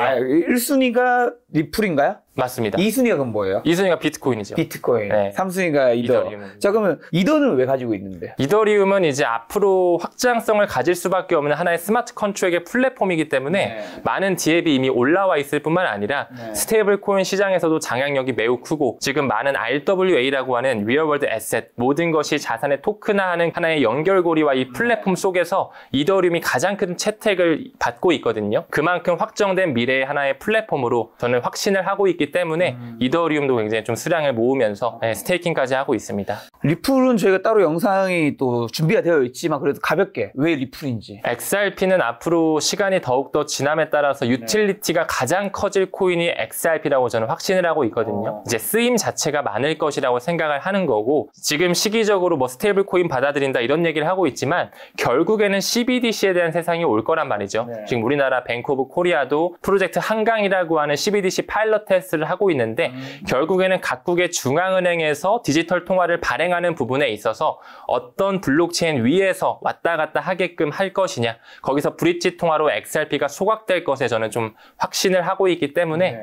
1순위가 리플인가요? 맞습니다. 2순위가 그럼 뭐예요? 2순위가 비트코인이죠. 비트코인. 네. 3순위가 이더. 자, 그러면 이더는 왜 가지고 있는데요? 이더리움은 이제 앞으로 확장성을 가질 수밖에 없는 하나의 스마트 컨트랙의 플랫폼이기 때문에 많은 디앱이 이미 올라와 있을 뿐만 아니라 스테이블 코인 시장에서도 장악력이 매우 크고 지금 많은 RWA라고 하는 리얼월드 애셋, 모든 것이 자산의 토큰화하는 하나의 연결고리와 이 플랫폼 속에서 이더리움이 가장 큰 채택을 받고 있거든요. 그만큼 확정된 미래의 하나의 플랫폼으로 저는 확신을 하고 있기 때문에 이더리움도 굉장히 좀 수량을 모으면서 스테이킹까지 하고 있습니다. 리플은 저희가 따로 영상이 또 준비가 되어 있지만 그래도 가볍게 왜 리플인지. XRP는 앞으로 시간이 더욱더 지남에 따라서 유틸리티가 가장 커질 코인이 XRP라고 저는 확신을 하고 있거든요. 이제 쓰임 자체가 많을 것이라고 생각을 하는 거고 지금 시기적으로 뭐 스테이블 코인 받아들인다 이런 얘기를 하고 있지만 결국에는 CBDC에 대한 세상이 올 거란 말이죠. 지금 우리나라 뱅크 오브 코리아도 프로젝트 한강이라고 하는 CBDC 파일럿 테스트를 하고 있는데 결국에는 각국의 중앙은행에서 디지털 통화를 발행하는 부분에 있어서 어떤 블록체인 위에서 왔다 갔다 하게끔 할 것이냐, 거기서 브릿지 통화로 XRP가 소각될 것에 저는 좀 확신을 하고 있기 때문에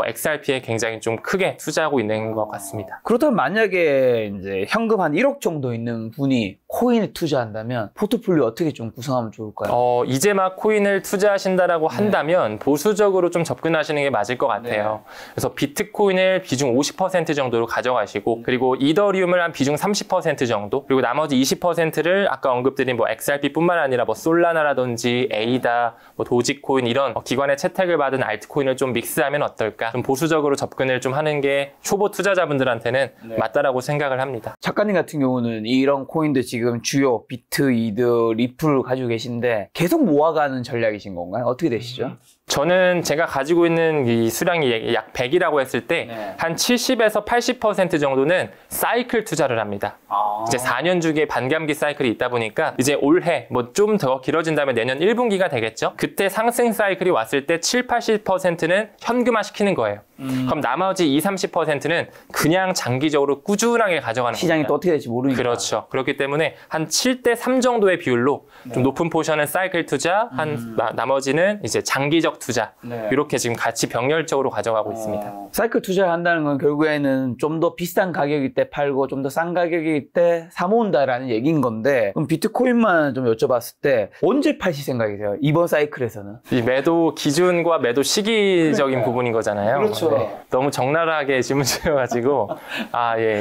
XRP에 굉장히 좀 크게 투자하고 있는 것 같습니다. 그렇다면 만약에 이제 현금 한 1억 정도 있는 분이 코인에 투자한다면 포트폴리오 어떻게 좀 구성하면 좋을까요? 이제 막 코인을 투자하신다라고 한다면 보수적으로 좀 접근하시는 게 맞을 것 같아요. 그래서 비트코인을 비중 50% 정도로 가져가시고 그리고 이더리움을 한 비중 30% 정도 그리고 나머지 20%를 아까 언급드린 뭐 XRP뿐만 아니라 뭐 솔라나라든지 에이다, 뭐 도지코인 이런 기관의 채택을 받은 알트코인을 좀 믹스하면 어떨까? 좀 보수적으로 접근을 좀 하는 게 초보 투자자분들한테는 맞다라고 생각을 합니다. 작가님 같은 경우는 이런 코인들 지금 주요 비트, 이더, 리플 가지고 계신데 계속 모아가는 전략이신 건가요? 어떻게 되시죠? 저는 제가 가지고 있는 이 수량이 약 100이라고 했을 때 한 70에서 80% 정도는 사이클 투자를 합니다. 이제 4년 주기의 반감기 사이클이 있다 보니까 이제 올해 뭐 좀 더 길어진다면 내년 1분기가 되겠죠. 그때 상승 사이클이 왔을 때 7, 80%는 현금화 시키는 거예요. 그럼 나머지 20, 30%는 그냥 장기적으로 꾸준하게 가져가는 시장이 겁니다. 또 어떻게 될지 모르니까. 그렇죠. 그렇기 때문에 한 7대 3 정도의 비율로 좀 높은 포션은 사이클 투자, 나머지는 이제 장기적 투자 이렇게 지금 같이 병렬적으로 가져가고 있습니다. 사이클 투자를 한다는 건 결국에는 좀 더 비싼 가격일 때 팔고 좀 더 싼 가격일 때 사모은다라는 얘기인 건데 그럼 비트코인만 좀 여쭤봤을 때 언제 파실 생각이세요? 이번 사이클에서는? 이 매도 기준과 매도 시기적인 부분인 거잖아요. 그렇죠. 너무 적나라하게 질문 주셔가지고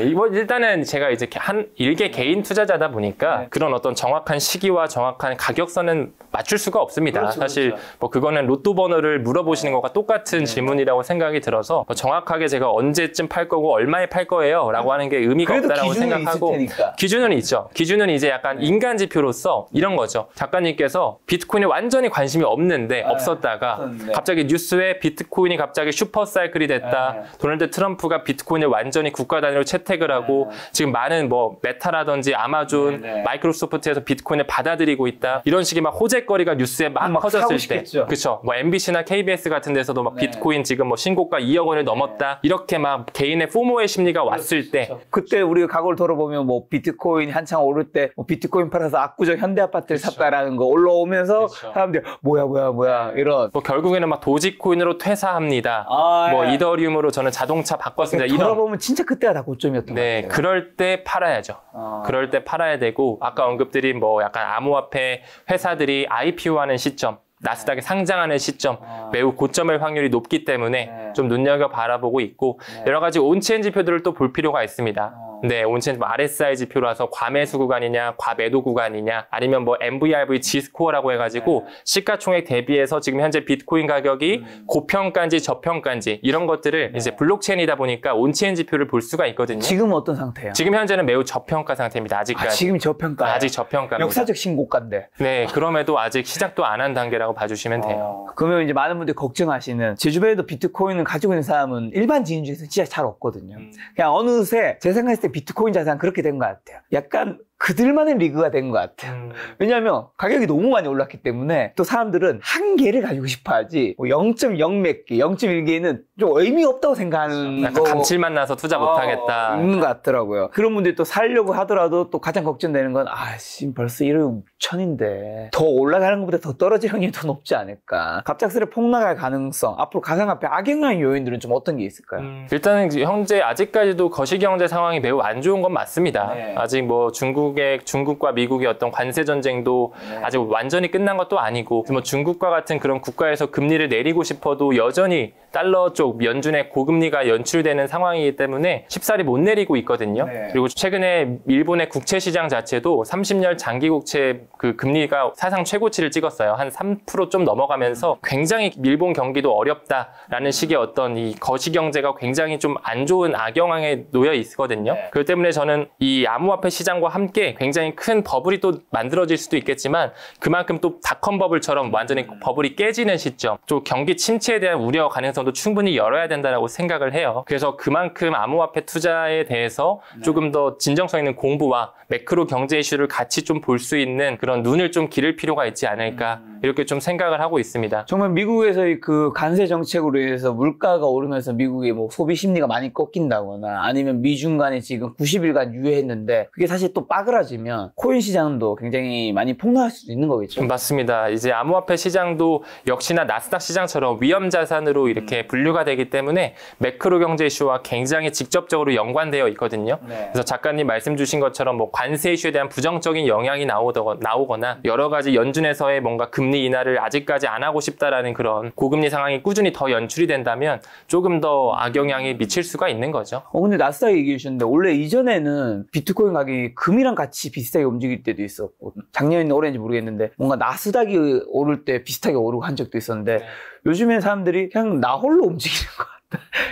이거 일단은 제가 이제 일개 개인 투자자다 보니까 그런 어떤 정확한 시기와 정확한 가격선은 맞출 수가 없습니다. 그렇죠, 사실 그렇죠. 뭐 그거는 로또 번호를 물어보시는 것과 똑같은 질문이라고 생각이 들어서 뭐 정확하게 제가 언제쯤 팔 거고 얼마에 팔 거예요 라고 하는 게 의미가 없다라고 생각하고 기준은 있죠. 기준은 이제 약간 인간 지표로서 이런 거죠. 작가님께서 비트코인에 완전히 관심이 없는데 없었다가 갑자기 뉴스에 비트코인이 갑자기 슈퍼 사이클이 됐다. 도널드 트럼프가 비트코인을 완전히 국가 단위로 채택을 하고 지금 많은 뭐 메타라든지 아마존, 마이크로소프트에서 비트코인을 받아들이고 있다. 이런 식의 막 호재거리가 뉴스에 막 퍼졌을 때 그렇죠. 뭐 MBC나 KBS 같은 데서도 막 비트코인 지금 뭐 신고가 2억 원을 넘었다. 이렇게 막 개인의 포모의 심리가 왔을 때 그때 우리가 과거를 돌아보면 뭐 비트코인이 한창 오를 때 뭐 비트코인 팔아서 압구정 현대아파트를 샀다라는 거 올라오면서 사람들이 뭐야 이런 뭐 결국에는 막 도지코인으로 퇴사합니다. 뭐 이더리움으로 저는 자동차 바꿨습니다. 이런 돌아보면 진짜 그때가 다 고점이었던 것 같아요. 그럴 때 팔아야죠. 그럴 때 팔아야 되고 아까 언급드린 뭐 약간 암호화폐 회사들이 IPO하는 시점 나스닥에 상장하는 시점 매우 고점일 확률이 높기 때문에 좀 눈여겨 바라보고 있고 여러 가지 온체인 지표들을 또 볼 필요가 있습니다. 네, 온체인 RSI 지표라서 과매수 구간이냐, 과매도 구간이냐, 아니면 뭐 MVRV G스코어라고 해가지고 시가총액 대비해서 지금 현재 비트코인 가격이 고평가인지 저평가인지 이런 것들을 이제 블록체인이다 보니까 온체인 지표를 볼 수가 있거든요. 지금은 어떤 상태예요? 지금 현재는 매우 저평가 상태입니다. 아직까지. 지금 저평가. 아직 저평가입니다. 역사적 신고가인데. 네, 그럼에도 아직 시작도 안 한 단계라고 봐주시면 돼요. 그러면 이제 많은 분들이 걱정하시는 제 주변에도 비트코인을 가지고 있는 사람은 일반 지인 중에서 진짜 잘 없거든요. 그냥 어느새 제 생각했을 때 비트코인 자산 그렇게 된 것 같아요. 약간 그들만의 리그가 된 것 같아요. 왜냐하면 가격이 너무 많이 올랐기 때문에 또 사람들은 한 개를 가지고 싶어 하지 뭐 0.0 몇 개, 0.1개는 좀 의미 없다고 생각하는 약간 감칠맛 나서 투자 못하겠다. 있는 것 같더라고요. 그런 분들이 또 사려고 하더라도 또 가장 걱정되는 건 아씨 벌써 1억 6천인데 더 올라가는 것보다 더 떨어질 확률이 더 높지 않을까. 갑작스레 폭락할 가능성, 앞으로 가상화폐 악영향 요인들은 좀 어떤 게 있을까요? 일단은 현재 아직까지도 거시경제 상황이 매우 안 좋은 건 맞습니다. 네. 아직 뭐 중국과 미국의 어떤 관세 전쟁도 아직 완전히 끝난 것도 아니고 뭐 중국과 같은 그런 국가에서 금리를 내리고 싶어도 여전히 달러 쪽 연준의 고금리가 연출되는 상황이기 때문에 쉽사리 못 내리고 있거든요. 네. 그리고 최근에 일본의 국채 시장 자체도 30년 장기 국채 그 금리가 사상 최고치를 찍었어요. 한 3% 좀 넘어가면서 굉장히 일본 경기도 어렵다라는 식의 어떤 이 거시경제가 굉장히 좀 안 좋은 악영향에 놓여 있거든요. 네. 그렇기 때문에 저는 이 암호화폐 시장과 함께 굉장히 큰 버블이 또 만들어질 수도 있겠지만 그만큼 또 닷컴 버블처럼 완전히 버블이 깨지는 시점, 또 경기 침체에 대한 우려 가능성도 충분히 열어야 된다고 생각을 해요. 그래서 그만큼 암호화폐 투자에 대해서 조금 더 진정성 있는 공부와 매크로 경제 이슈를 같이 좀 볼 수 있는 그런 눈을 좀 기를 필요가 있지 않을까 이렇게 좀 생각을 하고 있습니다. 정말 미국에서의 그 관세 정책으로 인해서 물가가 오르면서 미국의 뭐 소비 심리가 많이 꺾인다거나 아니면 미중 간에 지금 90일간 유예했는데 그게 사실 또 빠그라지면 코인 시장도 굉장히 많이 폭락할 수도 있는 거겠죠. 맞습니다. 이제 암호화폐 시장도 역시나 나스닥 시장처럼 위험 자산으로 이렇게 분류가 되기 때문에 매크로 경제 이슈와 굉장히 직접적으로 연관되어 있거든요. 네. 그래서 작가님 말씀 주신 것처럼 뭐 관세 이슈에 대한 부정적인 영향이 나오거나 여러 가지 연준에서의 뭔가 금리 인하를 아직까지 안 하고 싶다라는 그런 고금리 상황이 꾸준히 더 연출이 된다면 조금 더 악영향이 미칠 수가 있는 거죠. 근데 나스닥 얘기해 주셨는데 원래 이전에는 비트코인 가격이 금이랑 같이 비슷하게 움직일 때도 있었고 작년이나 올해인지 모르겠는데 뭔가 나스닥이 오를 때 비슷하게 오르고 한 적도 있었는데 요즘엔 사람들이 그냥 나 홀로 움직이는 것 같다.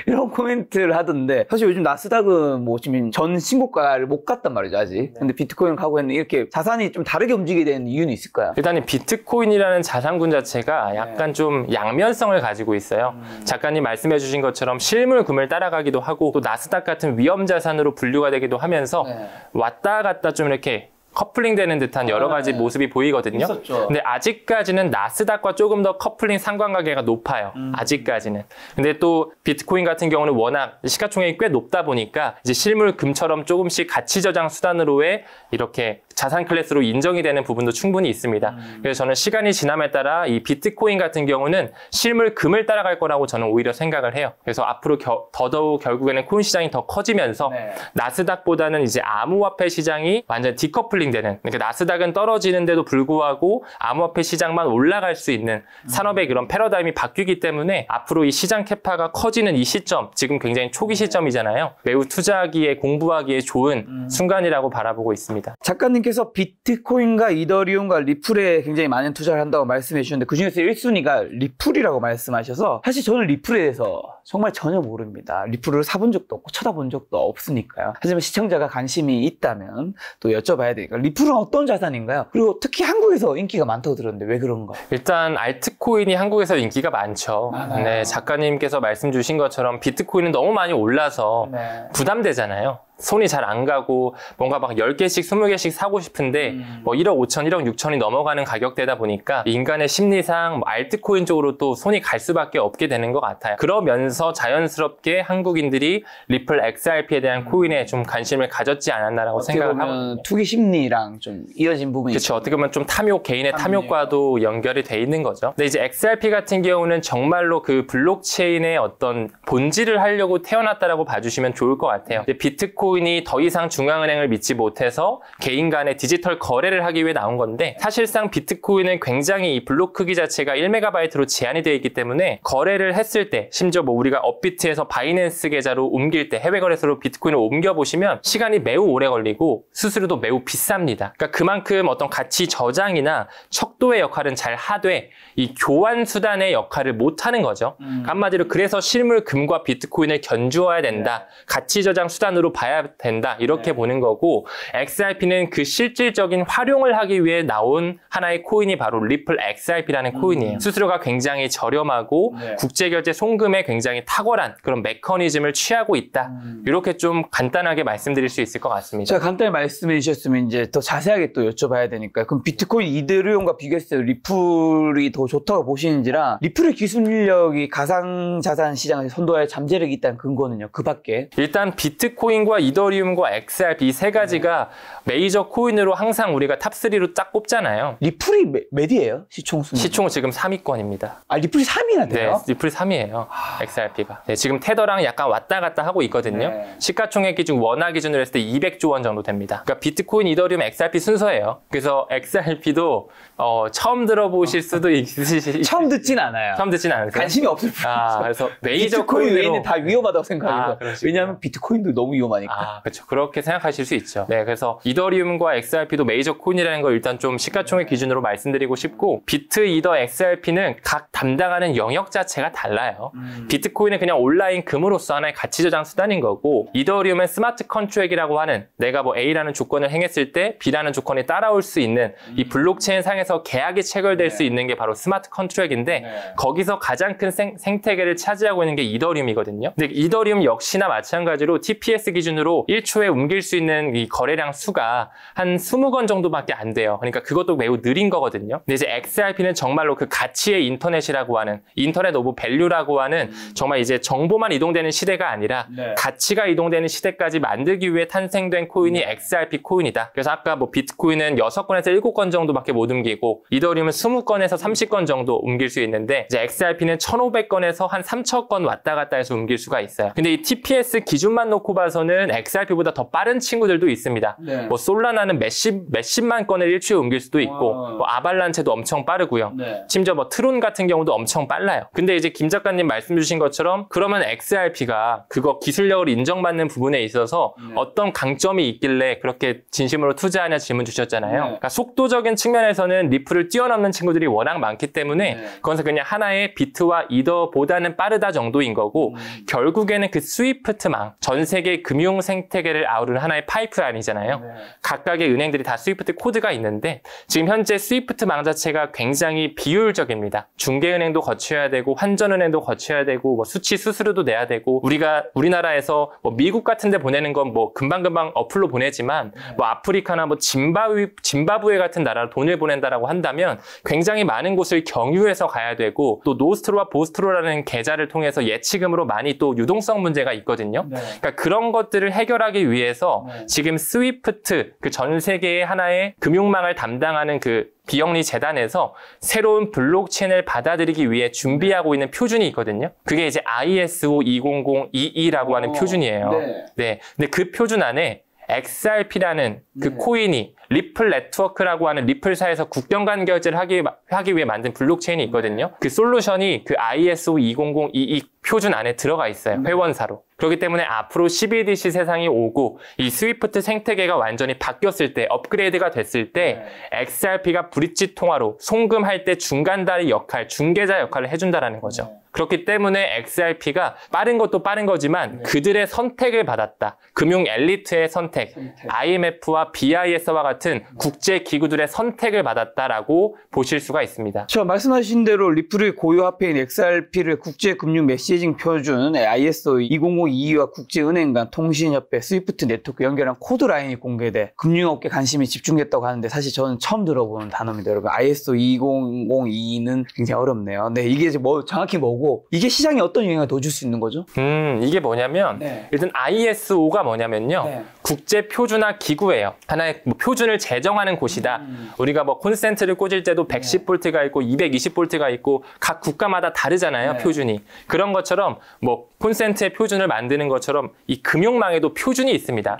이런 코멘트를 하던데 사실 요즘 나스닥은 뭐 지금 전 신고가를 못 갔단 말이죠 아직. 근데 비트코인 가고 했는데 이렇게 자산이 좀 다르게 움직이게 되는 이유는 있을까요? 일단 이 비트코인이라는 자산군 자체가 약간 좀 양면성을 가지고 있어요. 작가님 말씀해 주신 것처럼 실물금을 따라가기도 하고 또 나스닥 같은 위험 자산으로 분류가 되기도 하면서 왔다 갔다 좀 이렇게 커플링 되는 듯한 여러 가지 모습이 보이거든요. 있었죠. 근데 아직까지는 나스닥과 조금 더 커플링 상관관계가 높아요. 아직까지는. 근데 또 비트코인 같은 경우는 워낙 시가총액이 꽤 높다 보니까 이제 실물금처럼 조금씩 가치 저장 수단으로의 이렇게 자산 클래스로 인정이 되는 부분도 충분히 있습니다. 그래서 저는 시간이 지남에 따라 이 비트코인 같은 경우는 실물금을 따라갈 거라고 저는 오히려 생각을 해요. 그래서 앞으로 더더욱 결국에는 코인 시장이 더 커지면서 나스닥보다는 이제 암호화폐 시장이 완전 디커플링 되는, 그러니까 나스닥은 떨어지는데도 불구하고 암호화폐 시장만 올라갈 수 있는 산업의 그런 패러다임이 바뀌기 때문에 앞으로 이 시장 캐파가 커지는 이 시점, 지금 굉장히 초기 시점이잖아요. 매우 투자하기에 공부하기에 좋은 순간이라고 바라보고 있습니다. 작가님께서 비트코인과 이더리움과 리플에 굉장히 많은 투자를 한다고 말씀해 주셨는데 그중에서 1순위가 리플이라고 말씀하셔서 사실 저는 리플에 대해서 정말 전혀 모릅니다. 리플을 사본 적도 없고 쳐다본 적도 없으니까요. 하지만 시청자가 관심이 있다면 또 여쭤봐야 되니까 리플은 어떤 자산인가요? 그리고 특히 한국에서 인기가 많다고 들었는데 왜 그런가요? 일단 알트코인이 한국에서 인기가 많죠. 네, 작가님께서 말씀 주신 것처럼 비트코인은 너무 많이 올라서 부담되잖아요. 손이 잘 안 가고 뭔가 막 10개씩 20개씩 사고 싶은데 뭐 1억 5천, 1억 6천이 넘어가는 가격대다 보니까 인간의 심리상 뭐 알트코인 쪽으로 또 손이 갈 수밖에 없게 되는 것 같아요. 그러면서 자연스럽게 한국인들이 리플 XRP에 대한 코인에 좀 관심을 가졌지 않았나라고 생각을 하고 투기 심리랑 좀 이어진 부분이 그렇죠. 어떻게 보면 좀 탐욕, 개인의 탐욕과도 연결이 돼 있는 거죠. 근데 이제 XRP 같은 경우는 정말로 그 블록체인의 어떤 본질을 하려고 태어났다라고 봐주시면 좋을 것 같아요. 이제 비트코인이 더 이상 중앙은행을 믿지 못해서 개인 간의 디지털 거래를 하기 위해 나온 건데 사실상 비트코인은 굉장히 이 블록 크기 자체가 1MB로 제한이 되어 있기 때문에 거래를 했을 때 심지어 뭐 우리가 업비트에서 바이낸스 계좌로 옮길 때 해외 거래소로 비트코인을 옮겨보시면 시간이 매우 오래 걸리고 수수료도 매우 비쌉니다. 그러니까 그만큼 어떤 가치 저장이나 척도의 역할은 잘 하되 이 교환 수단의 역할을 못하는 거죠. 한마디로 그래서 실물금과 비트코인을 견주어야 된다. 가치 저장 수단으로 봐야 된다. 이렇게 보는 거고 XRP는 그 실질적인 활용을 하기 위해 나온 하나의 코인이 바로 리플 XRP라는 코인이에요. 수수료가 굉장히 저렴하고 국제결제 송금에 굉장히 굉장히 탁월한 그런 메커니즘을 취하고 있다. 이렇게 좀 간단하게 말씀드릴 수 있을 것 같습니다. 제가 간단히 말씀해 주셨으면 이제 더 자세하게 또 여쭤봐야 되니까 그럼 비트코인 이더리움과 비교했을 때 리플이 더 좋다고 보시는지랑 리플의 기술력이 가상자산 시장에서 선도할 잠재력이 있다는 근거는요? 그 밖에 일단 비트코인과 이더리움과 XRP 이 세 가지가 메이저 코인으로 항상 우리가 탑3로 딱 꼽잖아요. 리플이 몇이에요? 시총수 시총 지금 3위권입니다. 아 리플이 3위나 돼요? 네, 리플 3위예요. XRP가. 네, 지금 테더랑 약간 왔다 갔다 하고 있거든요. 네. 시가총액 기준 원화 기준으로 했을 때 200조 원 정도 됩니다. 그러니까 비트코인, 이더리움, XRP 순서예요. 그래서 XRP도 처음 들어보실 수도 있으실 처음 듣진 않아요. 처음 듣진 않으세요? 관심이 없을 뿐. 그래서 메이저 비트코인 코인으로 외에는 다 위험하다고 생각해요. 그러시구나. 왜냐하면 비트코인도 너무 위험하니까. 그렇죠. 그렇게 생각하실 수 있죠. 네, 그래서 이더리움과 XRP도 메이저 코인이라는 걸 일단 좀 시가총액 기준으로 말씀드리고 싶고, 비트, 이더, XRP는 각 담당하는 영역 자체가 달라요. 비트코인은 그냥 온라인 금으로서 하나의 가치 저장 수단인 거고, 이더리움은 스마트 컨트랙이라고 하는 내가 뭐 A라는 조건을 행했을 때 B라는 조건이 따라올 수 있는 이 블록체인 상에서 계약이 체결될 수 있는 게 바로 스마트 컨트랙인데, 거기서 가장 큰 생태계를 차지하고 있는 게 이더리움이거든요. 근데 이더리움 역시나 마찬가지로 TPS 기준으로 1초에 옮길 수 있는 이 거래량 수가 한 20건 정도밖에 안 돼요. 그러니까 그것도 매우 느린 거거든요. 근데 이제 XRP는 정말로 그 가치의 인터넷이라고 하는, 인터넷 오브 밸류라고 하는 정말 이제 정보만 이동되는 시대가 아니라 가치가 이동되는 시대까지 만들기 위해 탄생된 코인이 XRP 코인이다. 그래서 아까 뭐 비트코인은 6건에서 7건 정도밖에 못 옮기고, 이더리움은 20건에서 30건 정도 옮길 수 있는데, 이제 XRP는 1,500건에서 한 3,000건 왔다 갔다 해서 옮길 수가 있어요. 근데 이 TPS 기준만 놓고 봐서는 XRP보다 더 빠른 친구들도 있습니다. 뭐 솔라나는 몇십만 건을 일주일에 옮길 수도 있고, 뭐 아발란체도 엄청 빠르고요. 심지어 뭐 트론 같은 경우도 엄청 빨라요. 근데 이제 김 작가님 말씀 주신 것처럼 그러면 XRP가 그거 기술력을 인정받는 부분에 있어서 어떤 강점이 있길래 그렇게 진심으로 투자하냐 질문 주셨잖아요. 그러니까 속도적인 측면에서는 리플을 뛰어넘는 친구들이 워낙 많기 때문에 그건 그냥 하나의 비트와 이더보다는 빠르다 정도인 거고, 결국에는 그 스위프트망, 전 세계 금융 생태계를 아우르는 하나의 파이프라인이잖아요. 각각의 은행들이 다 스위프트 코드가 있는데, 지금 현재 스위프트망 자체가 굉장히 비효율적입니다. 중개은행도 거쳐야 되고, 환전은행도 거쳐야 되고, 뭐 수치 수수료도 내야 되고, 우리나라에서 뭐 미국 같은 데 보내는 건 뭐 금방금방 어플로 보내지만, 뭐 아프리카나 뭐 짐바브웨 같은 나라로 돈을 보낸다라고 한다면 굉장히 많은 곳을 경유해서 가야 되고, 또 노스트로와 보스트로라는 계좌를 통해서 예치금으로 많이 또 유동성 문제가 있거든요. 그러니까 그런 것들을 해결하기 위해서 지금 스위프트, 그 전 세계의 하나의 금융망을 담당하는 그 비영리 재단에서 새로운 블록체인을 받아들이기 위해 준비하고 있는 표준이 있거든요. 그게 이제 ISO 20022라고 하는 표준이에요. 네. 근데 그 표준 안에 XRP라는 그 코인이 리플 네트워크라고 하는 리플사에서 국경 간 결제를 하기 위해 만든 블록체인이 있거든요. 그 솔루션이 그 ISO 20022 표준 안에 들어가 있어요. 회원사로. 그렇기 때문에 앞으로 12DC 세상이 오고 이 스위프트 생태계가 완전히 바뀌었을 때, 업그레이드가 됐을 때 XRP가 브릿지 통화로 송금할 때 중간다리 역할, 중개자 역할을 해준다라는 거죠. 그렇기 때문에 XRP가 빠른 것도 빠른 거지만 그들의 선택을 받았다. 금융 엘리트의 선택, IMF와 BIS와 같은 국제기구들의 선택을 받았다라고 보실 수가 있습니다. 저 말씀하신 대로 리플의 고유 화폐인 XRP를 국제금융 메시징 표준 ISO 20022와 국제은행 간 통신협회 스위프트 네트워크 연결한 코드 라인이 공개돼 금융업계 관심이 집중됐다고 하는데, 사실 저는 처음 들어보는 단어입니다. 여러분, ISO 20022는 굉장히 어렵네요. 네, 이게 뭐 정확히 뭐고, 이게 시장에 어떤 영향을 더 줄 수 있는 거죠? 이게 뭐냐면 일단 ISO가 뭐냐면요, 국제 표준화 기구예요. 하나의 뭐 표준을 제정하는 곳이다. 우리가 뭐 콘센트를 꽂을 때도 110V가 있고 220V가 있고 각 국가마다 다르잖아요. 표준이. 그런 것처럼 뭐 콘센트의 표준을 만드는 것처럼 이 금융망에도 표준이 있습니다.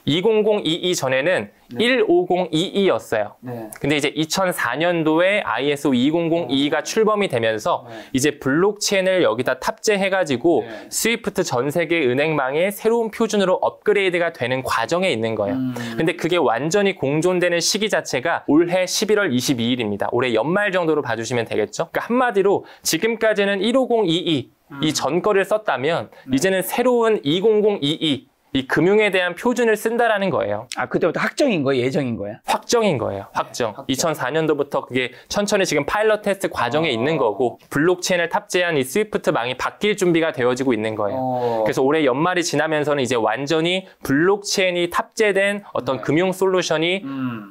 2022 전에는 15022였어요. 근데 이제 2004년도에 ISO 2022가 출범이 되면서 이제 블록체인을 여기다 탑재해가지고 스위프트 전 세계 은행망의 새로운 표준으로 업그레이드가 되는 과정에 있는 거예요. 근데 그게 완전히 공존되는 시기 자체가 올해 11월 22일입니다. 올해 연말 정도로 봐주시면 되겠죠. 그러니까 한마디로 지금까지는 15022 이 전 거를 썼다면 이제는 새로운 20022 이 금융에 대한 표준을 쓴다라는 거예요. 아, 그때부터 확정인 거예요? 예정인 거예요? 확정인 거예요. 확정. 2004년도부터 그게 천천히 지금 파일럿 테스트 과정에 있는 거고 블록체인을 탑재한 이 스위프트망이 바뀔 준비가 되어지고 있는 거예요. 그래서 올해 연말이 지나면서는 이제 완전히 블록체인이 탑재된 어떤 금융 솔루션이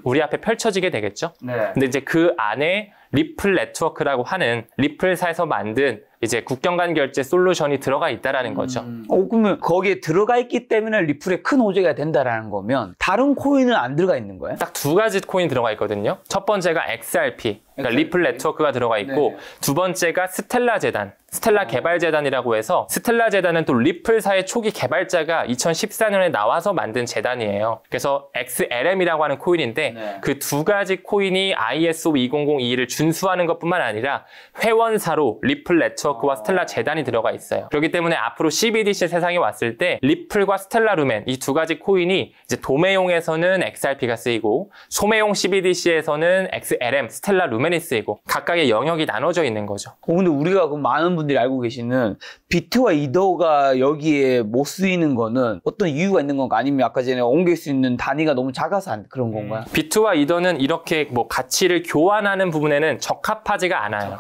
우리 앞에 펼쳐지게 되겠죠. 근데 이제 그 안에 리플 네트워크라고 하는 리플사에서 만든 이제 국경 간 결제 솔루션이 들어가 있다라는 거죠. 그러면 거기에 들어가 있기 때문에 리플에 큰 호재가 된다라는 거면 다른 코인은 안 들어가 있는 거예요? 딱 두 가지 코인 들어가 있거든요. 첫 번째가 XRP, 그러니까 리플 네트워크가 들어가 있고 두 번째가 스텔라 재단, 스텔라 개발 재단이라고 해서 스텔라 재단은 또 리플사의 초기 개발자가 2014년에 나와서 만든 재단이에요. 그래서 XLM이라고 하는 코인인데 그 두 가지 코인이 ISO 2002를 준수하는 것뿐만 아니라 회원사로 리플 네트워크와 스텔라 재단이 들어가 있어요. 그렇기 때문에 앞으로 CBDC 세상에 왔을 때 리플과 스텔라 루멘 이 두 가지 코인이 이제 도매용에서는 XRP가 쓰이고 소매용 CBDC에서는 XLM, 스텔라 루멘이 쓰이고 각각의 영역이 나눠져 있는 거죠. 근데 우리가 그 많은 분들이 알고 계시는 비트와 이더가 여기에 못 쓰이는 거는 어떤 이유가 있는 건가? 아니면 아까 전에 옮길 수 있는 단위가 너무 작아서 그런 건가요? 비트와 이더는 이렇게 뭐 가치를 교환하는 부분에는 적합하지가 않아요.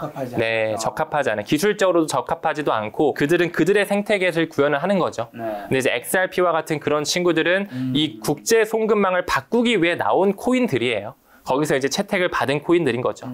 적합하지 않아요. 기술적으로도 적합하지도 않고 그들은 그들의 생태계를 구현을 하는 거죠. 근데 이제 XRP와 같은 그런 친구들은 이 국제 송금망을 바꾸기 위해 나온 코인들이에요. 거기서 이제 채택을 받은 코인들인 거죠.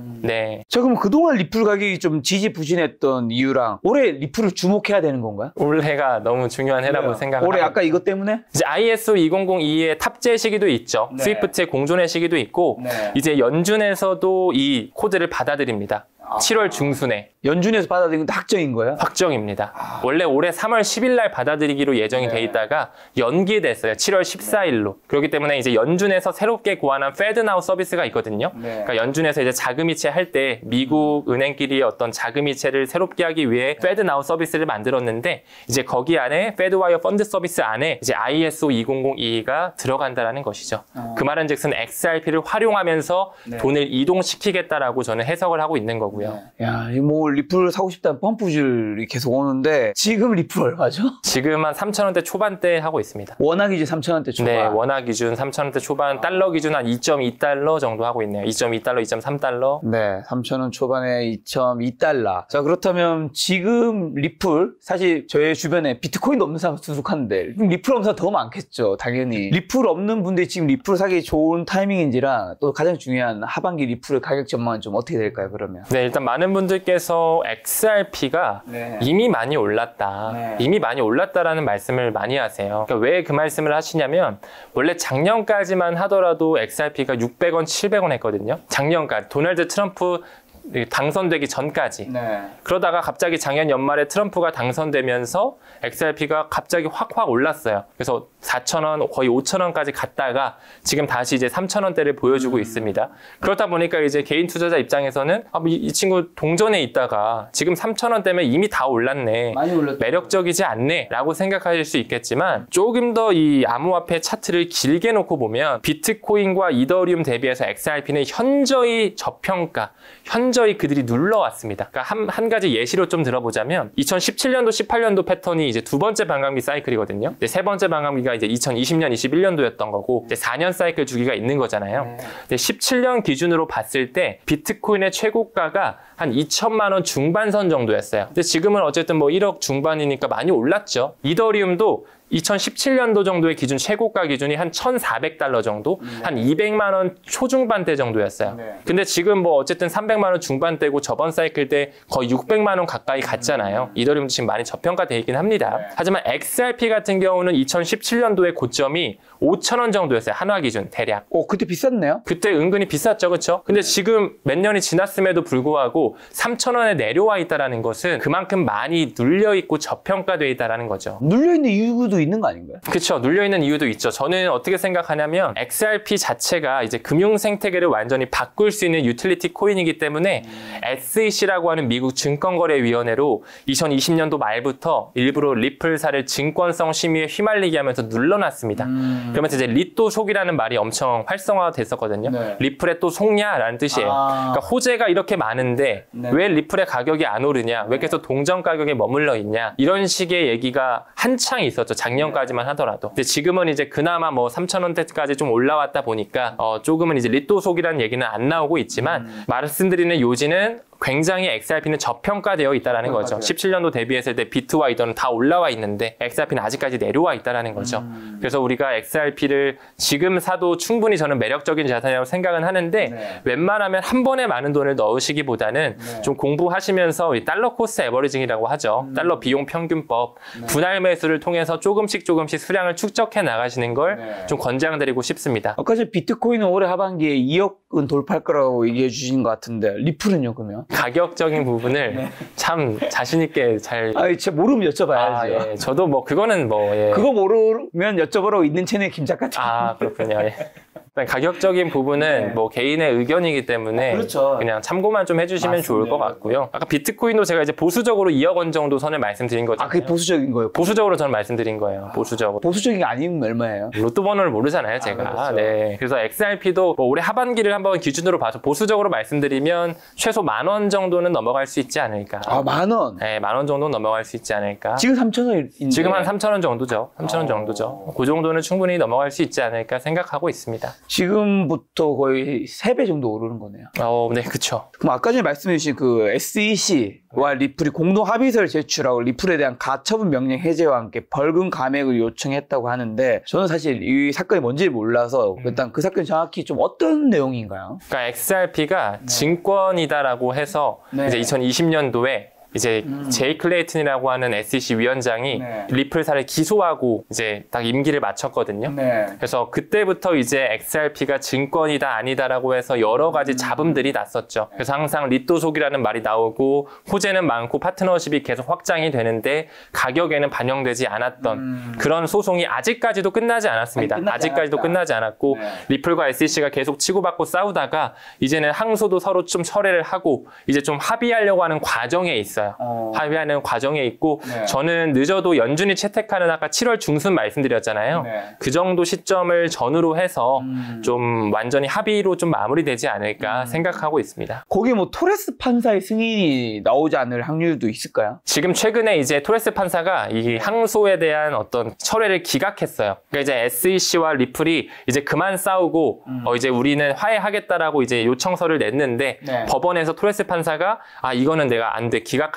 자, 그럼 그동안 리플 가격이 좀 지지부진했던 이유랑 올해 리플을 주목해야 되는 건가요? 올해가 너무 중요한 해라고 생각합니다. 올해 아까 이것 때문에? 이제 ISO 2002의 탑재 시기도 있죠. 스위프트의 공존의 시기도 있고 이제 연준에서도 이 코드를 받아들입니다. 7월 중순에. 연준에서 받아들인 건 확정인 거예요? 확정입니다. 원래 올해 3월 10일 날 받아들이기로 예정이 돼 있다가 연기됐어요. 7월 14일로. 그렇기 때문에 이제 연준에서 새롭게 고안한 페드나우 서비스가 있거든요. 그러니까 연준에서 이제 자금이체 할 때 미국 은행끼리의 어떤 자금이체를 새롭게 하기 위해 페드나우 서비스를 만들었는데 이제 거기 안에 페드와이어 펀드 서비스 안에 이제 ISO 2002가 들어간다라는 것이죠. 그 말은즉슨 XRP를 활용하면서 돈을 이동시키겠다라고 저는 해석을 하고 있는 거고요. 야, 뭐 리플 사고 싶다는 펌프질이 계속 오는데 지금 리플 얼마죠? 지금 한 3,000원대 초반대 하고 있습니다. 원화 기준 3,000원대 초반. 네, 원화 기준 3,000원대 초반, 달러 기준 한 2.2달러 정도 하고 있네요. 2.2달러, 2.3달러. 네, 3,000원 초반에 2.2달러. 자, 그렇다면 지금 리플, 사실 저희 주변에 비트코인도 없는 사람 수북한데 리플 없는 사람 더 많겠죠, 당연히. 리플 없는 분들이 지금 리플 사기 좋은 타이밍인지랑 또 가장 중요한 하반기 리플의 가격 전망은 좀 어떻게 될까요, 그러면? 네, 일단 많은 분들께서 XRP가 이미 많이 올랐다. 이미 많이 올랐다라는 말씀을 많이 하세요. 그러니까 왜 그 말씀을 하시냐면 원래 작년까지만 하더라도 XRP가 600원, 700원 했거든요. 작년까지. 도널드 트럼프 당선되기 전까지. 그러다가 갑자기 작년 연말에 트럼프가 당선되면서 XRP가 갑자기 확 올랐어요. 그래서 4,000원, 거의 5,000원까지 갔다가 지금 다시 이제 3,000원대를 보여주고 있습니다. 그렇다 보니까 이제 개인 투자자 입장에서는 이 친구 동전에 있다가 지금 3,000원대면 이미 다 올랐네. 많이 올랐죠. 매력적이지 않네. 라고 생각하실 수 있겠지만 조금 더 이 암호화폐 차트를 길게 놓고 보면 비트코인과 이더리움 대비해서 XRP는 현저히 저평가, 현저히 그들이 눌러왔습니다. 그러니까 한 가지 예시로 좀 들어보자면 2017년도, 18년도 패턴이 이제 두 번째 반감기 사이클이거든요. 세 번째 반감기가 이제 2020년, 21년도였던 거고 이제 4년 사이클 주기가 있는 거잖아요. 근데 17년 기준으로 봤을 때 비트코인의 최고가가 한 2천만 원 중반선 정도였어요. 근데 지금은 어쨌든 뭐 1억 중반이니까 많이 올랐죠. 이더리움도 2017년도 정도의 기준 최고가 기준이 한 1,400달러 정도, 한 200만 원 초중반대 정도였어요. 근데 지금 뭐 어쨌든 300만 원 중반대고 저번 사이클 때 거의 600만 원 가까이 갔잖아요. 이더리움도 지금 많이 저평가되어 있긴 합니다. 하지만 XRP 같은 경우는 2017년도의 고점이 5,000원 정도였어요. 한화 기준 대략. 그때 비쌌네요? 그때 은근히 비쌌죠, 그렇죠? 근데 지금 몇 년이 지났음에도 불구하고 3,000원에 내려와 있다는 것은 그만큼 많이 눌려있고 저평가되어 있다는 거죠. 눌려있는 이유도 있는 거 아닌가요? 그렇죠. 눌려있는 이유도 있죠. 저는 어떻게 생각하냐면 XRP 자체가 이제 금융 생태계를 완전히 바꿀 수 있는 유틸리티 코인이기 때문에 SEC라고 하는 미국 증권거래위원회로 2020년도 말부터 일부러 리플사를 증권성 심의에 휘말리게 하면서 눌러놨습니다. 그러면서 이제 리또 속이라는 말이 엄청 활성화됐었거든요. 리플에 또 속냐라는 뜻이에요. 그러니까 호재가 이렇게 많은데 왜 리플의 가격이 안 오르냐? 왜 계속 동전 가격에 머물러 있냐? 이런 식의 얘기가 한창 있었죠. 작년까지만 하더라도. 근데 지금은 이제 그나마 뭐 3,000원대까지 좀 올라왔다 보니까 조금은 이제 리또속이라는 얘기는 안 나오고 있지만 말씀드리는 요지는 굉장히 XRP는 저평가되어 있다는 거죠. 17년도 대비했을 때 비트와 이더는 다 올라와 있는데 XRP는 아직까지 내려와 있다는 거죠. 그래서 우리가 XRP를 지금 사도 충분히 저는 매력적인 자산이라고 생각은 하는데 웬만하면 한 번에 많은 돈을 넣으시기보다는 좀 공부하시면서 이 달러 코스트 에버리징이라고 하죠. 달러 비용 평균법, 분할 매수를 통해서 조금씩 수량을 축적해 나가시는 걸 좀 권장드리고 싶습니다. 아까 전 비트코인은 올해 하반기에 2억은 돌파할 거라고 얘기해 주신 것 같은데 리플은요 그러면? 가격적인 부분을 참 자신있게 잘. 진짜 모르면 여쭤봐야죠. 예. 저도 뭐, 그거는 뭐, 예. 그거 모르면 여쭤보러 있는 채널 김 작가. 그렇군요. 예. 가격적인 부분은 뭐 개인의 의견이기 때문에 그렇죠. 그냥 참고만 좀 해주시면 맞습니다. 좋을 것 같고요. 아까 비트코인도 제가 이제 보수적으로 2억 원 정도 선을 말씀드린 거잖아요. 그게 보수적인 거예요? 보수적으로 저는 말씀드린 거예요. 보수적으로. 보수적인 게 아니면 얼마예요? 로또 번호를 모르잖아요, 제가. 그렇죠. 네. 그래서 XRP도 뭐 올해 하반기를 한번 기준으로 봐서 보수적으로 말씀드리면 최소 10,000원 정도는 넘어갈 수 있지 않을까. 10,000원? 네, 10,000원 정도는 넘어갈 수 있지 않을까. 지금 3,000원인데. 지금 한 3,000원 정도죠. 3,000원 정도죠. 그 정도는 충분히 넘어갈 수 있지 않을까 생각하고 있습니다. 지금부터 거의 3배 정도 오르는 거네요. 네, 그쵸. 그럼 아까 전에 말씀해 주신 그 SEC와 리플이 공동 합의서를 제출하고 리플에 대한 가처분 명령 해제와 함께 벌금 감액을 요청했다고 하는데 저는 사실 이 사건이 뭔지를 몰라서 일단 그 사건이 정확히 좀 어떤 내용인가요? 그러니까 XRP가 증권이다라고 해서 이제 2020년도에 이제 제이 클레이튼이라고 하는 SEC 위원장이 리플사를 기소하고 이제 딱 임기를 마쳤거든요. 그래서 그때부터 이제 XRP가 증권이다 아니다라고 해서 여러 가지 잡음들이 났었죠. 그래서 항상 리또속이라는 말이 나오고 호재는 많고 파트너십이 계속 확장이 되는데 가격에는 반영되지 않았던 그런 소송이 아직까지도 끝나지 않았습니다. 아직까지도 끝나지 않았고 리플과 SEC가 계속 치고받고 싸우다가 이제는 항소도 서로 좀 철회를 하고 이제 좀 합의하려고 하는 과정에 있어요. 합의하는 과정에 있고 저는 늦어도 연준이 채택하는 아까 7월 중순 말씀드렸잖아요. 그 정도 시점을 전후로 해서 좀 완전히 합의로 좀 마무리되지 않을까 생각하고 있습니다. 거기 뭐 토레스 판사의 승인이 나오지 않을 확률도 있을까요? 지금 최근에 이제 토레스 판사가 이 항소에 대한 어떤 철회를 기각했어요. 그러니까 이제 SEC와 리플이 이제 그만 싸우고 이제 우리는 화해하겠다라고 이제 요청서를 냈는데 법원에서 토레스 판사가 이거는 내가 안 돼 기각했어.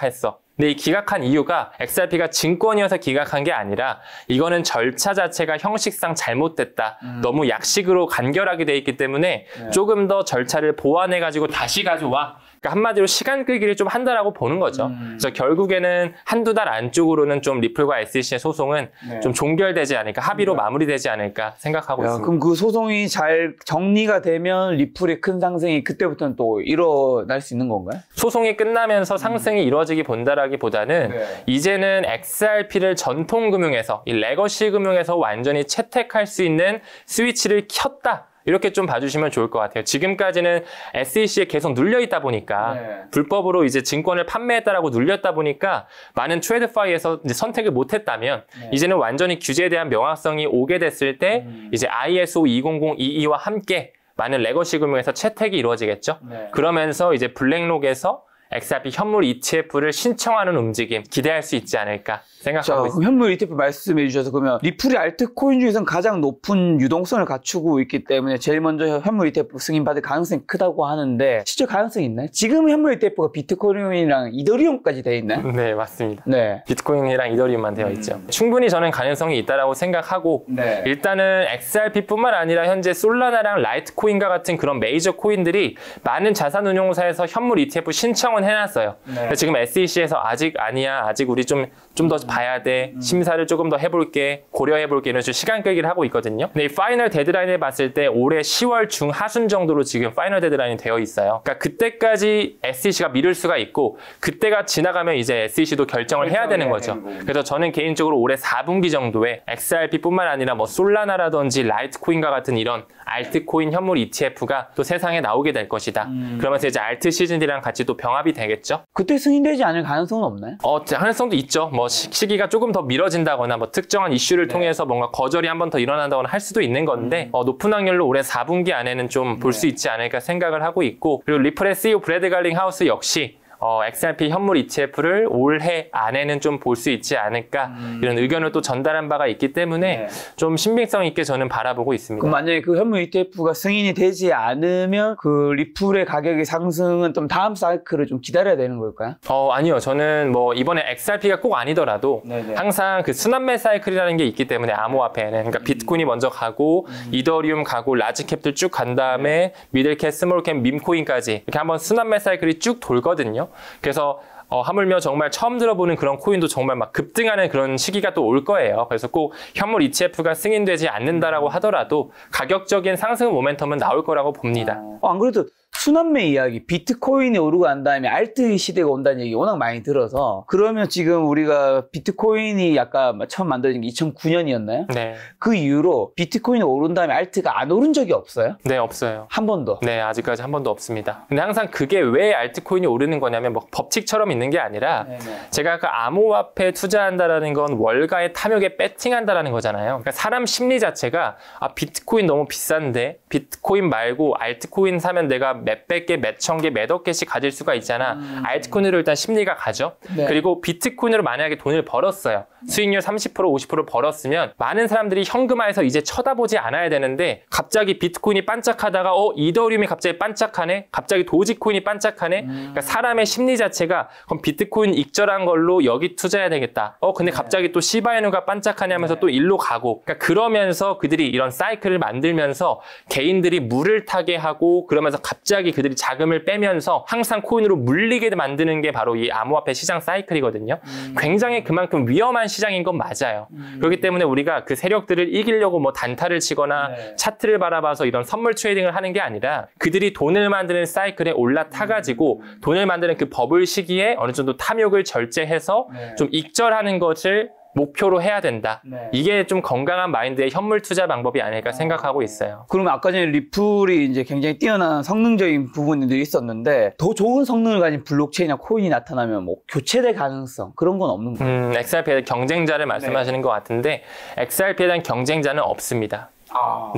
근데 이 기각한 이유가 XRP가 증권이어서 기각한 게 아니라 이거는 절차 자체가 형식상 잘못됐다. 너무 약식으로 간결하게 돼 있기 때문에 조금 더 절차를 보완해가지고 다시 가져와. 그러니까 한마디로 시간 끌기를 좀 한다라고 보는 거죠. 그래서 결국에는 한두 달 안쪽으로는 좀 리플과 SEC의 소송은 좀 종결되지 않을까, 합의로 마무리되지 않을까 생각하고 있습니다. 그럼 그 소송이 잘 정리가 되면 리플의 큰 상승이 그때부터는 또 일어날 수 있는 건가요? 소송이 끝나면서 상승이 이루어지기 본다라기보다는 이제는 XRP를 전통금융에서, 이 레거시 금융에서 완전히 채택할 수 있는 스위치를 켰다. 이렇게 좀 봐주시면 좋을 것 같아요. 지금까지는 SEC에 계속 눌려있다 보니까 불법으로 이제 증권을 판매했다라고 눌렸다 보니까 많은 트레이드파이에서 이제 선택을 못했다면 이제는 완전히 규제에 대한 명확성이 오게 됐을 때 이제 ISO 20022와 함께 많은 레거시 금융에서 채택이 이루어지겠죠. 그러면서 이제 블랙록에서 XRP 현물 ETF를 신청하는 움직임 기대할 수 있지 않을까 생각하고 있습니다. 현물 ETF 말씀해 주셔서 그러면 리플이 알트코인 중에서는 가장 높은 유동성을 갖추고 있기 때문에 제일 먼저 현물 ETF 승인받을 가능성이 크다고 하는데 실제 가능성이 있나요? 지금 현물 ETF가 비트코인이랑 이더리움까지 되어 있나요? 네, 맞습니다. 비트코인이랑 이더리움만 되어 있죠. 충분히 저는 가능성이 있다고 생각하고 일단은 XRP뿐만 아니라 현재 솔라나랑 라이트코인과 같은 그런 메이저 코인들이 많은 자산운용사에서 현물 ETF 신청은 해놨어요. 지금 SEC에서 아직 아니야, 아직 우리 좀 더 봐야 돼, 심사를 조금 더 해볼게, 고려해볼게 이런 식으로 시간 끌기를 하고 있거든요. 근데 이 파이널 데드라인을 봤을 때 올해 10월 중하순 정도로 지금 파이널 데드라인이 되어 있어요. 그러니까 그때까지 SEC가 미룰 수가 있고 그때가 지나가면 이제 SEC도 결정을 해야 되는 거죠. 그래서 저는 개인적으로 올해 4분기 정도에 XRP뿐만 아니라 뭐 솔라나라든지 라이트코인과 같은 이런 알트코인 현물 ETF가 또 세상에 나오게 될 것이다. 그러면서 이제 알트 시즌이랑 같이 또 병합이 되겠죠. 그때 승인되지 않을 가능성은 없나요? 가능성도 있죠. 뭐 시기가 조금 더 미뤄진다거나 뭐 특정한 이슈를 통해서 뭔가 거절이 한 번 더 일어난다거나 할 수도 있는 건데 높은 확률로 올해 4분기 안에는 좀 볼 수 있지 않을까 생각을 하고 있고, 그리고 리플의 CEO 브래드 갈링 하우스 역시 XRP 현물 ETF를 올해 안에는 좀 볼 수 있지 않을까 이런 의견을 또 전달한 바가 있기 때문에 좀 신빙성 있게 저는 바라보고 있습니다. 그럼 만약에 그 현물 ETF가 승인이 되지 않으면 그 리플의 가격의 상승은 좀 다음 사이클을 좀 기다려야 되는 걸까요? 아니요. 저는 뭐 이번에 XRP가 꼭 아니더라도 네네. 항상 그 순환매 사이클이라는 게 있기 때문에 암호화폐는 그러니까 비트코인이 먼저 가고 이더리움 가고 라지캡들 쭉 간 다음에 미들캡, 스몰캡, 밈코인까지 이렇게 한번 순환매 사이클이 쭉 돌거든요. 그래서 하물며 정말 처음 들어보는 그런 코인도 정말 막 급등하는 그런 시기가 또 올 거예요. 그래서 꼭 현물 ETF가 승인되지 않는다라고 하더라도 가격적인 상승 모멘텀은 나올 거라고 봅니다. 안 그래도 순환매 이야기, 비트코인이 오르고 난 다음에 알트 시대가 온다는 얘기 워낙 많이 들어서 그러면 지금 우리가 비트코인이 약간 처음 만들어진 게 2009년이었나요? 네. 그 이후로 비트코인이 오른 다음에 알트가 안 오른 적이 없어요? 네, 없어요. 한 번도? 네, 아직까지 한 번도 없습니다. 근데 항상 그게 왜 알트코인이 오르는 거냐면 뭐 법칙처럼 있는 게 아니라 제가 아까 암호화폐에 투자한다라는 건 월가의 탐욕에 배팅한다라는 거잖아요. 그러니까 사람 심리 자체가 비트코인 너무 비싼데 비트코인 말고 알트코인 사면 내가 몇백 개, 몇천 개, 몇억 개씩 가질 수가 있잖아. 알트코인으로 일단 심리가 가죠. 네. 그리고 비트코인으로 만약에 돈을 벌었어요. 수익률 30%, 50% 벌었으면 많은 사람들이 현금화해서 이제 쳐다보지 않아야 되는데 갑자기 비트코인이 반짝하다가 이더리움이 갑자기 반짝하네? 갑자기 도지코인이 반짝하네? 그러니까 사람의 심리 자체가 그럼 비트코인 익절한 걸로 여기 투자해야 되겠다. 근데 갑자기 또 시바이누가 반짝하네 하면서 또 일로 가고 그러니까 그러면서 그들이 이런 사이클을 만들면서 개인들이 물을 타게 하고 그러면서 갑자기 그들이 자금을 빼면서 항상 코인으로 물리게 만드는 게 바로 이 암호화폐 시장 사이클이거든요. 굉장히 그만큼 위험한 시장인 건 맞아요. 그렇기 때문에 우리가 그 세력들을 이기려고 뭐 단타를 치거나 차트를 바라봐서 이런 선물 트레이딩을 하는 게 아니라 그들이 돈을 만드는 사이클에 올라타가지고 돈을 만드는 그 버블 시기에 어느 정도 탐욕을 절제해서 좀 익절하는 것을 목표로 해야 된다. 이게 좀 건강한 마인드의 현물 투자 방법이 아닐까 생각하고 있어요. 그러면 아까 전에 리플이 이제 굉장히 뛰어난 성능적인 부분들이 있었는데 더 좋은 성능을 가진 블록체인이나 코인이 나타나면 뭐 교체될 가능성 그런 건 없는 거예요? XRP에 대한 경쟁자를 말씀하시는 것 같은데 XRP에 대한 경쟁자는 없습니다.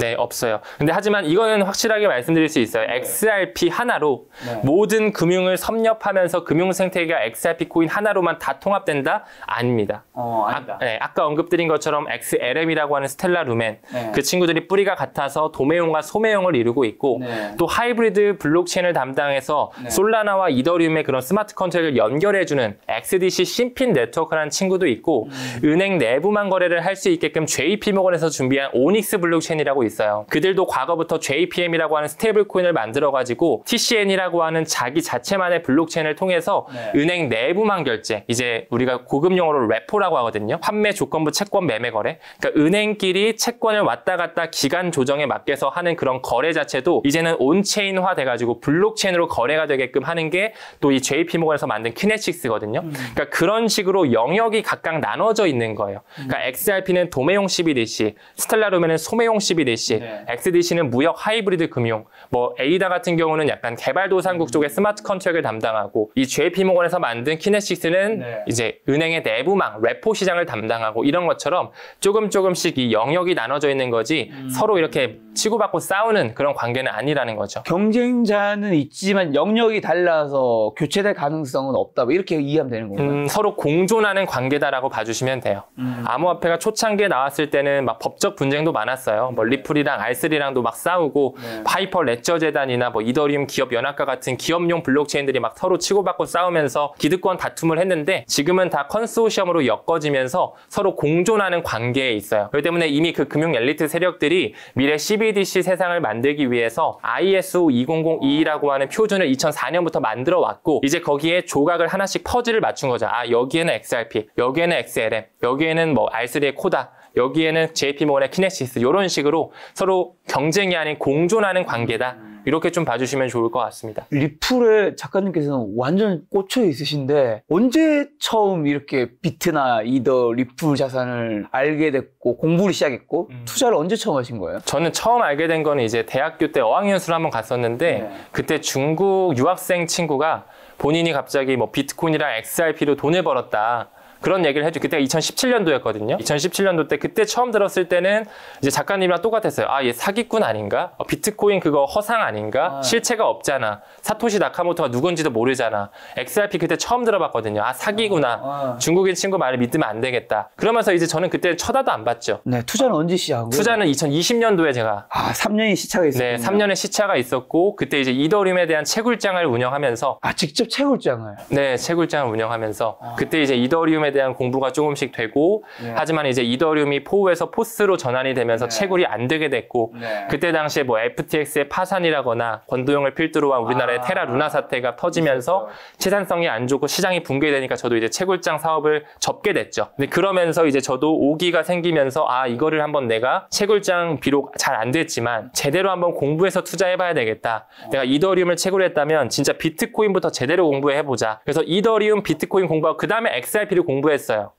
네, 없어요. 근데 하지만 이거는 확실하게 말씀드릴 수 있어요. XRP 하나로 모든 금융을 섭렵하면서 금융 생태계가 XRP 코인 하나로만 다 통합된다? 아닙니다. 아니다. 아까 언급드린 것처럼 XLM이라고 하는 스텔라 루멘 그 친구들이 뿌리가 같아서 도매용과 소매용을 이루고 있고 또 하이브리드 블록체인을 담당해서 솔라나와 이더리움의 그런 스마트 컨트랙을 연결해주는 XDC 심핀 네트워크라는 친구도 있고 은행 내부만 거래를 할 수 있게끔 JP모건에서 준비한 오닉스 블록체인이라고 있어요. 그들도 과거부터 JPM이라고 하는 스테이블 코인을 만들어가지고 TCN이라고 하는 자기 자체만의 블록체인을 통해서 은행 내부만 결제, 이제 우리가 고급 용어로 레포라고 하거든요. 판매 조건부 채권 매매 거래. 그러니까 은행끼리 채권을 왔다 갔다 기간 조정에 맡겨서 하는 그런 거래 자체도 이제는 온체인화 돼가지고 블록체인으로 거래가 되게끔 하는 게 또 이 JP모건에서 만든 키네틱스거든요. 그러니까 그런 식으로 영역이 각각 나눠져 있는 거예요. 그러니까 XRP는 도매용 CBDC, 스텔라루멘은 소매용 CBDC, XDC는 무역 하이브리드 금융, 뭐 에이다 같은 경우는 약간 개발도상국 쪽의 스마트 컨트랙을 담당하고 이 JP모건에서 만든 키네틱스는 이제 은행의 내부망, 레포 시장을 담당하고 이런 것처럼 조금씩 이 영역이 나눠져 있는 거지 서로 이렇게 치고받고 싸우는 그런 관계는 아니라는 거죠. 경쟁자는 있지만 영역이 달라서 교체될 가능성은 없다. 뭐 이렇게 이해하면 되는 건가요? 서로 공존하는 관계다라고 봐주시면 돼요. 암호화폐가 초창기에 나왔을 때는 막 법적 분쟁도 많았어요. 뭐 리플이랑 R3랑도 막 싸우고 하이퍼 레저 재단이나 뭐 이더리움 기업 연합과 같은 기업용 블록체인들이 막 서로 치고받고 싸우면서 기득권 다툼을 했는데 지금은 다 컨소시엄으로 엮어지면서 서로 공존하는 관계에 있어요. 그렇기 때문에 이미 그 금융 엘리트 세력들이 미래 CBDC 세상을 만들기 위해서 ISO 2002라고 하는 표준을 2004년부터 만들어 왔고 이제 거기에 조각을 하나씩 퍼즐을 맞춘 거죠. 여기에는 XRP, 여기에는 XLM, 여기에는 뭐 R3의 코다, 여기에는 JP모건의 키네시스 이런 식으로 서로 경쟁이 아닌 공존하는 관계다. 이렇게 좀 봐주시면 좋을 것 같습니다. 리플에 작가님께서는 완전 꽂혀 있으신데 언제 처음 이렇게 비트나 이더 리플 자산을 알게 됐고 공부를 시작했고 투자를 언제 처음 하신 거예요? 저는 처음 알게 된 거는 이제 대학교 때 어학연수를 한번 갔었는데 그때 중국 유학생 친구가 본인이 갑자기 뭐 비트코인이랑 XRP로 돈을 벌었다. 그런 얘기를 해줘. 그때가 2017년도였거든요. 2017년도 때 그때 처음 들었을 때는 이제 작가님이랑 똑같았어요. 아, 얘 사기꾼 아닌가? 비트코인 그거 허상 아닌가? 실체가 없잖아. 사토시 나카모토가 누군지도 모르잖아. XRP 그때 처음 들어봤거든요. 아, 사기구나. 중국인 친구 말을 믿으면 안 되겠다. 그러면서 이제 저는 그때 쳐다도 안 봤죠. 네, 투자는 언제 시작한 거예요? 투자는 2020년도에 제가 3년의 시차가 있었군요. 네, 3년의 시차가 있었고 그때 이제 이더리움에 대한 채굴장을 운영하면서 직접 채굴장을 네, 채굴장을 운영하면서 그때 이제 이더리움에 대한 공부가 조금씩 되고 하지만 이제 이더리움이 포우에서 포스로 전환이 되면서 채굴이 안 되게 됐고 그때 당시에 뭐 FTX의 파산이라거나 권도용을 필두로 한 우리나라의 테라 루나 사태가 터지면서 채산성이 안 좋고 시장이 붕괴되니까 저도 이제 채굴장 사업을 접게 됐죠. 근데 그러면서 이제 저도 오기가 생기면서 아, 이거를 한번 내가 채굴장 비록 잘 안 됐지만 제대로 한번 공부해서 투자해봐야 되겠다. 내가 이더리움을 채굴했다면 진짜 비트코인부터 제대로 공부해보자. 그래서 이더리움, 비트코인 공부하고 그 다음에 XRP를 공부했어요.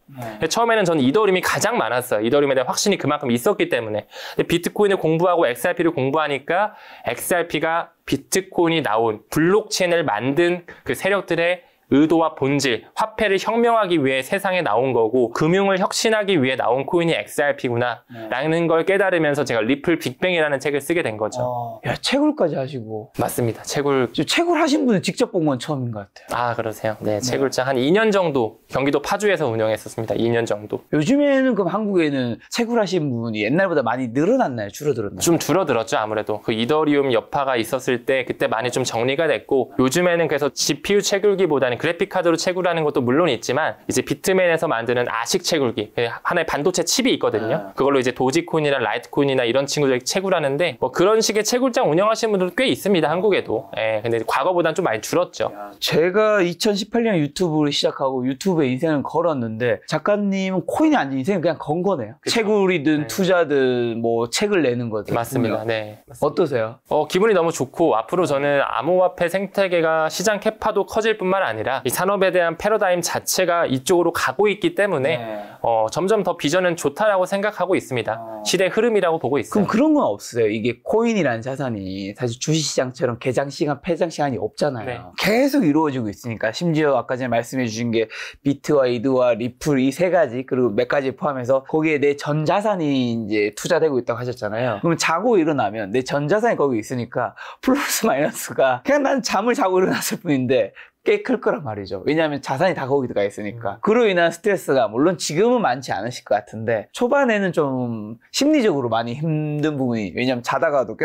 처음에는 저는 이더리움이 가장 많았어요. 이더리움에 대한 확신이 그만큼 있었기 때문에. 근데 비트코인을 공부하고 XRP를 공부하니까 XRP가 비트코인이 나온 블록체인을 만든 그 세력들의 의도와 본질, 화폐를 혁명하기 위해 세상에 나온 거고 금융을 혁신하기 위해 나온 코인이 XRP구나 라는 걸 깨달으면서 제가 리플 빅뱅이라는 책을 쓰게 된 거죠. 야, 채굴까지 하시고. 맞습니다. 채굴 채굴하신 분은 직접 본 건 처음인 것 같아요. 아, 그러세요? 네, 채굴장 한 2년 정도 경기도 파주에서 운영했었습니다. 2년 정도. 요즘에는 그럼 한국에는 채굴하신 분이 옛날보다 많이 늘어났나요? 줄어들었나요? 좀 줄어들었죠. 아무래도 그 이더리움 여파가 있었을 때 그때 많이 좀 정리가 됐고 요즘에는 그래서 GPU 채굴기보다는 그래픽 카드로 채굴하는 것도 물론 있지만 이제 비트맨에서 만드는 아식 채굴기 하나의 반도체 칩이 있거든요. 그걸로 이제 도지코인이나 라이트코인이나 이런 친구들이 채굴하는데 뭐 그런 식의 채굴장 운영하시는 분들도 꽤 있습니다. 한국에도. 예, 근데 과거보다는 좀 많이 줄었죠. 제가 2018년 유튜브를 시작하고 유튜브에 인생을 걸었는데 작가님은 코인이 아닌 인생을 그냥 건 거네요. 그쵸? 채굴이든 투자든 뭐 책을 내는 거든. 맞습니다. 네. 맞습니다. 어떠세요? 기분이 너무 좋고 앞으로 저는 암호화폐 생태계가 시장 캐파도 커질 뿐만 아니라 이 산업에 대한 패러다임 자체가 이쪽으로 가고 있기 때문에 점점 더 비전은 좋다라고 생각하고 있습니다. 시대 흐름이라고 보고 있어요. 그럼 그런 건 없어요? 이게 코인이라는 자산이 사실 주식시장처럼 개장시간, 폐장시간이 없잖아요. 네. 계속 이루어지고 있으니까 심지어 아까 전에 말씀해 주신 게 비트와 이드와 리플 이 세 가지 그리고 몇 가지 포함해서 거기에 내 전 자산이 이제 투자되고 있다고 하셨잖아요. 그러면 자고 일어나면 내 전 자산이 거기 있으니까 플러스 마이너스가 그냥 난 잠을 자고 일어났을 뿐인데 꽤 클 거란 말이죠. 왜냐하면 자산이 다 거기가 있으니까. 그로 인한 스트레스가 물론 지금은 많지 않으실 것 같은데 초반에는 좀 심리적으로 많이 힘든 부분이 왜냐하면 자다가도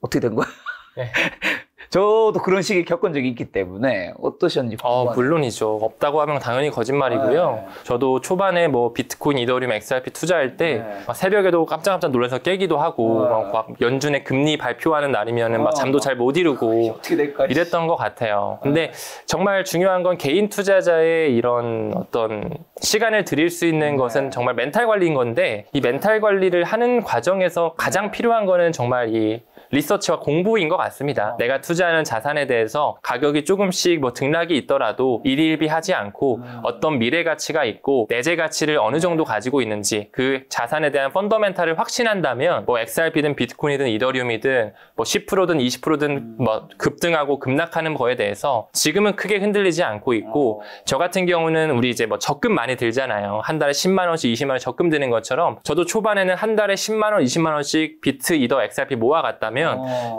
어떻게 된 거야? 네. 저도 그런 식의 겪은 적이 있기 때문에 어떠셨는지 궁금하네요. 물론이죠. 없다고 하면 당연히 거짓말이고요. 네. 저도 초반에 뭐 비트코인, 이더리움, XRP 투자할 때 막 새벽에도 깜짝깜짝 놀라서 깨기도 하고 막 연준에 금리 발표하는 날이면 막 잠도 잘 못 이루고 어떻게 될까? 이랬던 것 같아요. 근데 정말 중요한 건 개인 투자자의 이런 어떤 시간을 들일 수 있는 것은 정말 멘탈 관리인 건데 이 멘탈 관리를 하는 과정에서 가장 필요한 거는 정말 이 리서치와 공부인 것 같습니다. 내가 투자하는 자산에 대해서 가격이 조금씩 뭐 등락이 있더라도 일일비하지 않고 어떤 미래 가치가 있고 내재 가치를 어느 정도 가지고 있는지 그 자산에 대한 펀더멘탈을 확신한다면 뭐 XRP든 비트코인이든 이더리움이든 뭐 10%든 20%든 뭐 급등하고 급락하는 거에 대해서 지금은 크게 흔들리지 않고 있고 저 같은 경우는 우리 이제 뭐 적금 많이 들잖아요. 한 달에 10만 원씩 20만 원 적금 드는 것처럼 저도 초반에는 한 달에 10만 원, 20만 원씩 비트, 이더, XRP 모아갔다면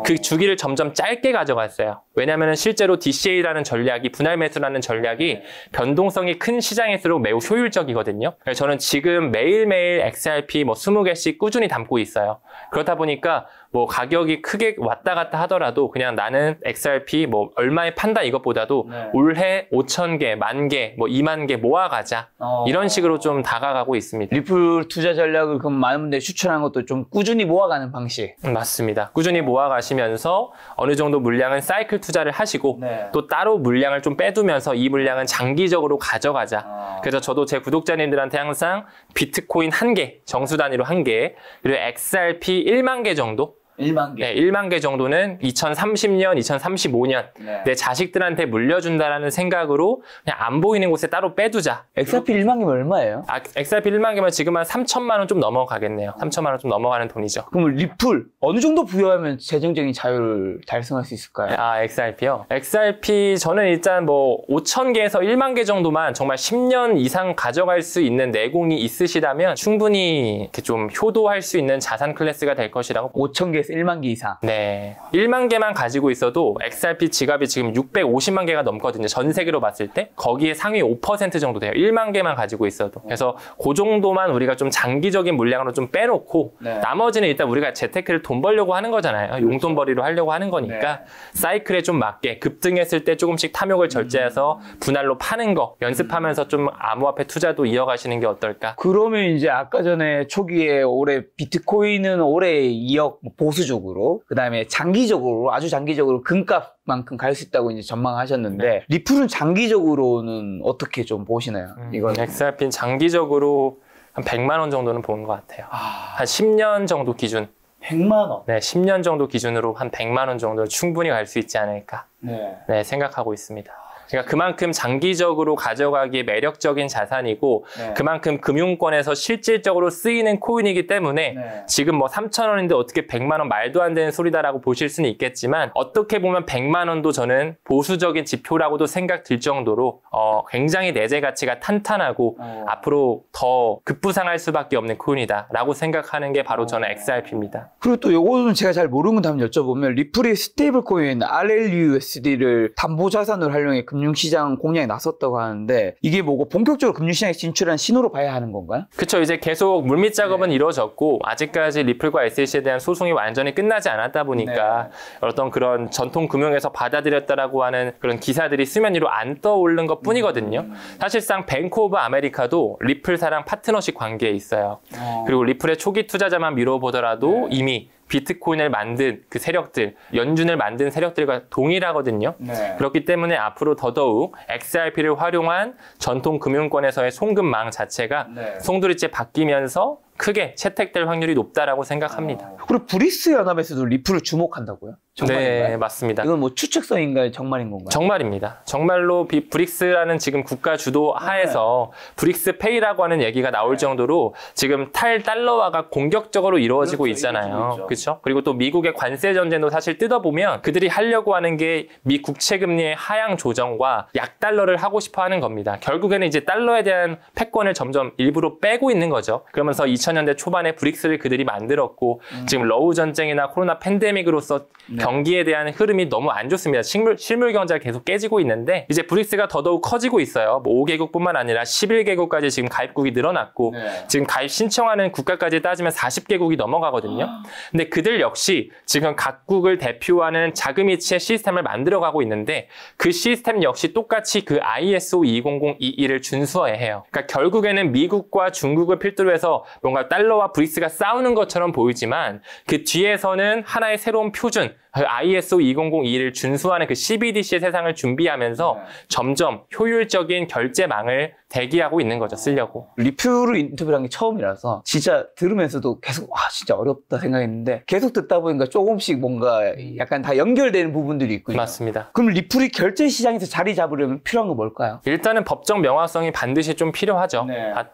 그 주기를 점점 짧게 가져갔어요. 왜냐하면 실제로 DCA라는 전략이 분할 매수라는 전략이 변동성이 큰 시장일수록 매우 효율적이거든요. 그래서 저는 지금 매일매일 XRP 뭐 20개씩 꾸준히 담고 있어요. 그렇다 보니까 뭐 가격이 크게 왔다 갔다 하더라도 그냥 나는 XRP 뭐 얼마에 판다 이것보다도 올해 5,000개, 10,000개, 뭐 20,000개 모아가자 이런 식으로 좀 다가가고 있습니다. 리플 투자 전략을 그럼 많은 분들이 추천한 것도 좀 꾸준히 모아가는 방식. 맞습니다. 꾸준히 모아가시면서 어느 정도 물량은 사이클 투자를 하시고 또 따로 물량을 좀 빼두면서 이 물량은 장기적으로 가져가자. 그래서 저도 제 구독자님들한테 항상 비트코인 1개, 정수 단위로 1개, 그리고 XRP 1만 개 정도 1만 개. 네, 1만 개 정도는 2030년, 2035년 네. 내 자식들한테 물려준다라는 생각으로 그냥 안 보이는 곳에 따로 빼두자. XRP 1만 개면 얼마예요? XRP 1만 개면 지금 한 3천만 원 좀 넘어가겠네요. 3천만 원 좀 넘어가는 돈이죠. 그럼 리플 어느 정도 부여하면 재정적인 자유를 달성할 수 있을까요? XRP요? XRP 저는 일단 뭐 5천 개에서 1만 개 정도만 정말 10년 이상 가져갈 수 있는 내공이 있으시다면 충분히 이렇게 좀 효도할 수 있는 자산 클래스가 될 것이라고. 5천 개에서 1만 개 이상. 네. 1만 개만 가지고 있어도 XRP 지갑이 지금 650만 개가 넘거든요. 전 세계로 봤을 때. 거기에 상위 5% 정도 돼요. 1만 개만 가지고 있어도. 그래서 그 정도만 우리가 좀 장기적인 물량으로 좀 빼놓고 네. 나머지는 일단 우리가 재테크를 돈 벌려고 하는 거잖아요. 용돈벌이로 하려고 하는 거니까 사이클에 좀 맞게 급등했을 때 조금씩 탐욕을 절제해서 분할로 파는 거 연습하면서 좀 암호화폐 투자도 이어가시는 게 어떨까? 그러면 이제 아까 전에 초기에 올해 비트코인은 올해 2억 보수적으로, 그 다음에 장기적으로, 아주 장기적으로 금값만큼 갈 수 있다고 이제 전망하셨는데, 리플은 장기적으로는 어떻게 좀 보시나요? 이건 XRP는 장기적으로 한 100만 원 정도는 보는 것 같아요. 한 10년 정도 기준. 100만 원. 네, 10년 정도 기준으로 한 100만 원 정도 충분히 갈 수 있지 않을까. 네, 생각하고 있습니다. 그러니까 그만큼 장기적으로 가져가기에 매력적인 자산이고 그만큼 금융권에서 실질적으로 쓰이는 코인이기 때문에 지금 뭐 3,000원인데 어떻게 100만 원 말도 안 되는 소리다라고 보실 수는 있겠지만 어떻게 보면 100만 원도 저는 보수적인 지표라고도 생각 들 정도로 굉장히 내재 가치가 탄탄하고 앞으로 더 급부상할 수밖에 없는 코인이다라고 생각하는 게 바로 저는 XRP입니다. 그리고 또 요거는 제가 잘 모르는 거 한번 여쭤보면, 리플이 스테이블 코인 RLUSD를 담보 자산으로 활용해 금융시장 공략에 나섰다고 하는데, 이게 뭐고 본격적으로 금융시장에 진출한 신호로 봐야 하는 건가요? 그렇죠. 이제 계속 물밑 작업은 이루어졌고 아직까지 리플과 SEC에 대한 소송이 완전히 끝나지 않았다 보니까 어떤 그런 전통 금융에서 받아들였다라고 하는 그런 기사들이 수면 위로 안 떠오르는 것 뿐이거든요. 사실상 뱅크 오브 아메리카도 리플사랑 파트너십 관계에 있어요. 그리고 리플의 초기 투자자만 미뤄보더라도 이미 비트코인을 만든 그 세력들, 연준을 만든 세력들과 동일하거든요. 그렇기 때문에 앞으로 더더욱 XRP를 활용한 전통 금융권에서의 송금망 자체가 송두리째 바뀌면서 크게 채택될 확률이 높다라고 생각합니다. 그리고 브릭스 연합에서도 리플을 주목한다고요? 정말인가요? 네, 맞습니다. 이건 뭐 추측성인가요? 정말인 건가요? 정말입니다. 정말로 브릭스라는 지금 국가 주도 하에서 브릭스 페이라고 하는 얘기가 나올 정도로 지금 탈달러화가 공격적으로 이루어지고 있잖아요. 그렇죠? 그리고 또 미국의 관세 전쟁도 사실 뜯어보면 그들이 하려고 하는 게 미 국채 금리의 하향 조정과 약달러를 하고 싶어 하는 겁니다. 결국에는 이제 달러에 대한 패권을 점점 일부러 빼고 있는 거죠. 그러면서 2000년대 초반에 브릭스를 그들이 만들었고 지금 러우 전쟁이나 코로나 팬데믹으로서 경기에 대한 흐름이 너무 안 좋습니다. 실물 경제가 계속 깨지고 있는데 이제 브릭스가 더더욱 커지고 있어요. 뭐 5개국뿐만 아니라 11개국까지 지금 가입국이 늘어났고 지금 가입 신청하는 국가까지 따지면 40개국이 넘어가거든요. 근데 그들 역시 지금 각국을 대표하는 자금이체의 시스템을 만들어가고 있는데 그 시스템 역시 똑같이 그 ISO 20022를 준수해야 해요. 그러니까 결국에는 미국과 중국을 필두로 해서 뭔가 달러와 브릭스가 싸우는 것처럼 보이지만 그 뒤에서는 하나의 새로운 표준, ISO 2002를 준수하는 그 CBDC의 세상을 준비하면서 점점 효율적인 결제망을 대기하고 있는 거죠, 쓰려고. 리플을 인터뷰를 한 게 처음이라서 진짜 들으면서도 계속 진짜 어렵다 생각했는데 계속 듣다 보니까 조금씩 뭔가 약간 다 연결되는 부분들이 있군요. 맞습니다. 그럼 리플이 결제 시장에서 자리 잡으려면 필요한 건 뭘까요? 일단은 법적 명확성이 반드시 좀 필요하죠.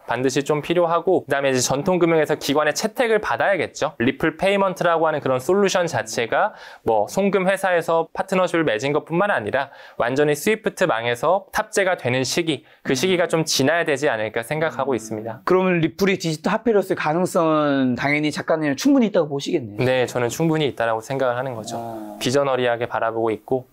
반드시 좀 필요하고 그다음에 이제 전통금융에서 기관의 채택을 받아야겠죠. 리플 페이먼트라고 하는 그런 솔루션 자체가 뭐 송금 회사에서 파트너십을 맺은 것뿐만 아니라 완전히 스위프트망에서 탑재가 되는 시기, 그 시기가 좀 지나야 되지 않을까 생각하고 있습니다. 그러면 리플이 디지털 화폐로서의 가능성은 당연히 작가님은 충분히 있다고 보시겠네요. 네, 저는 충분히 있다고 생각을 하는 거죠. 비전어리하게 바라보고 있고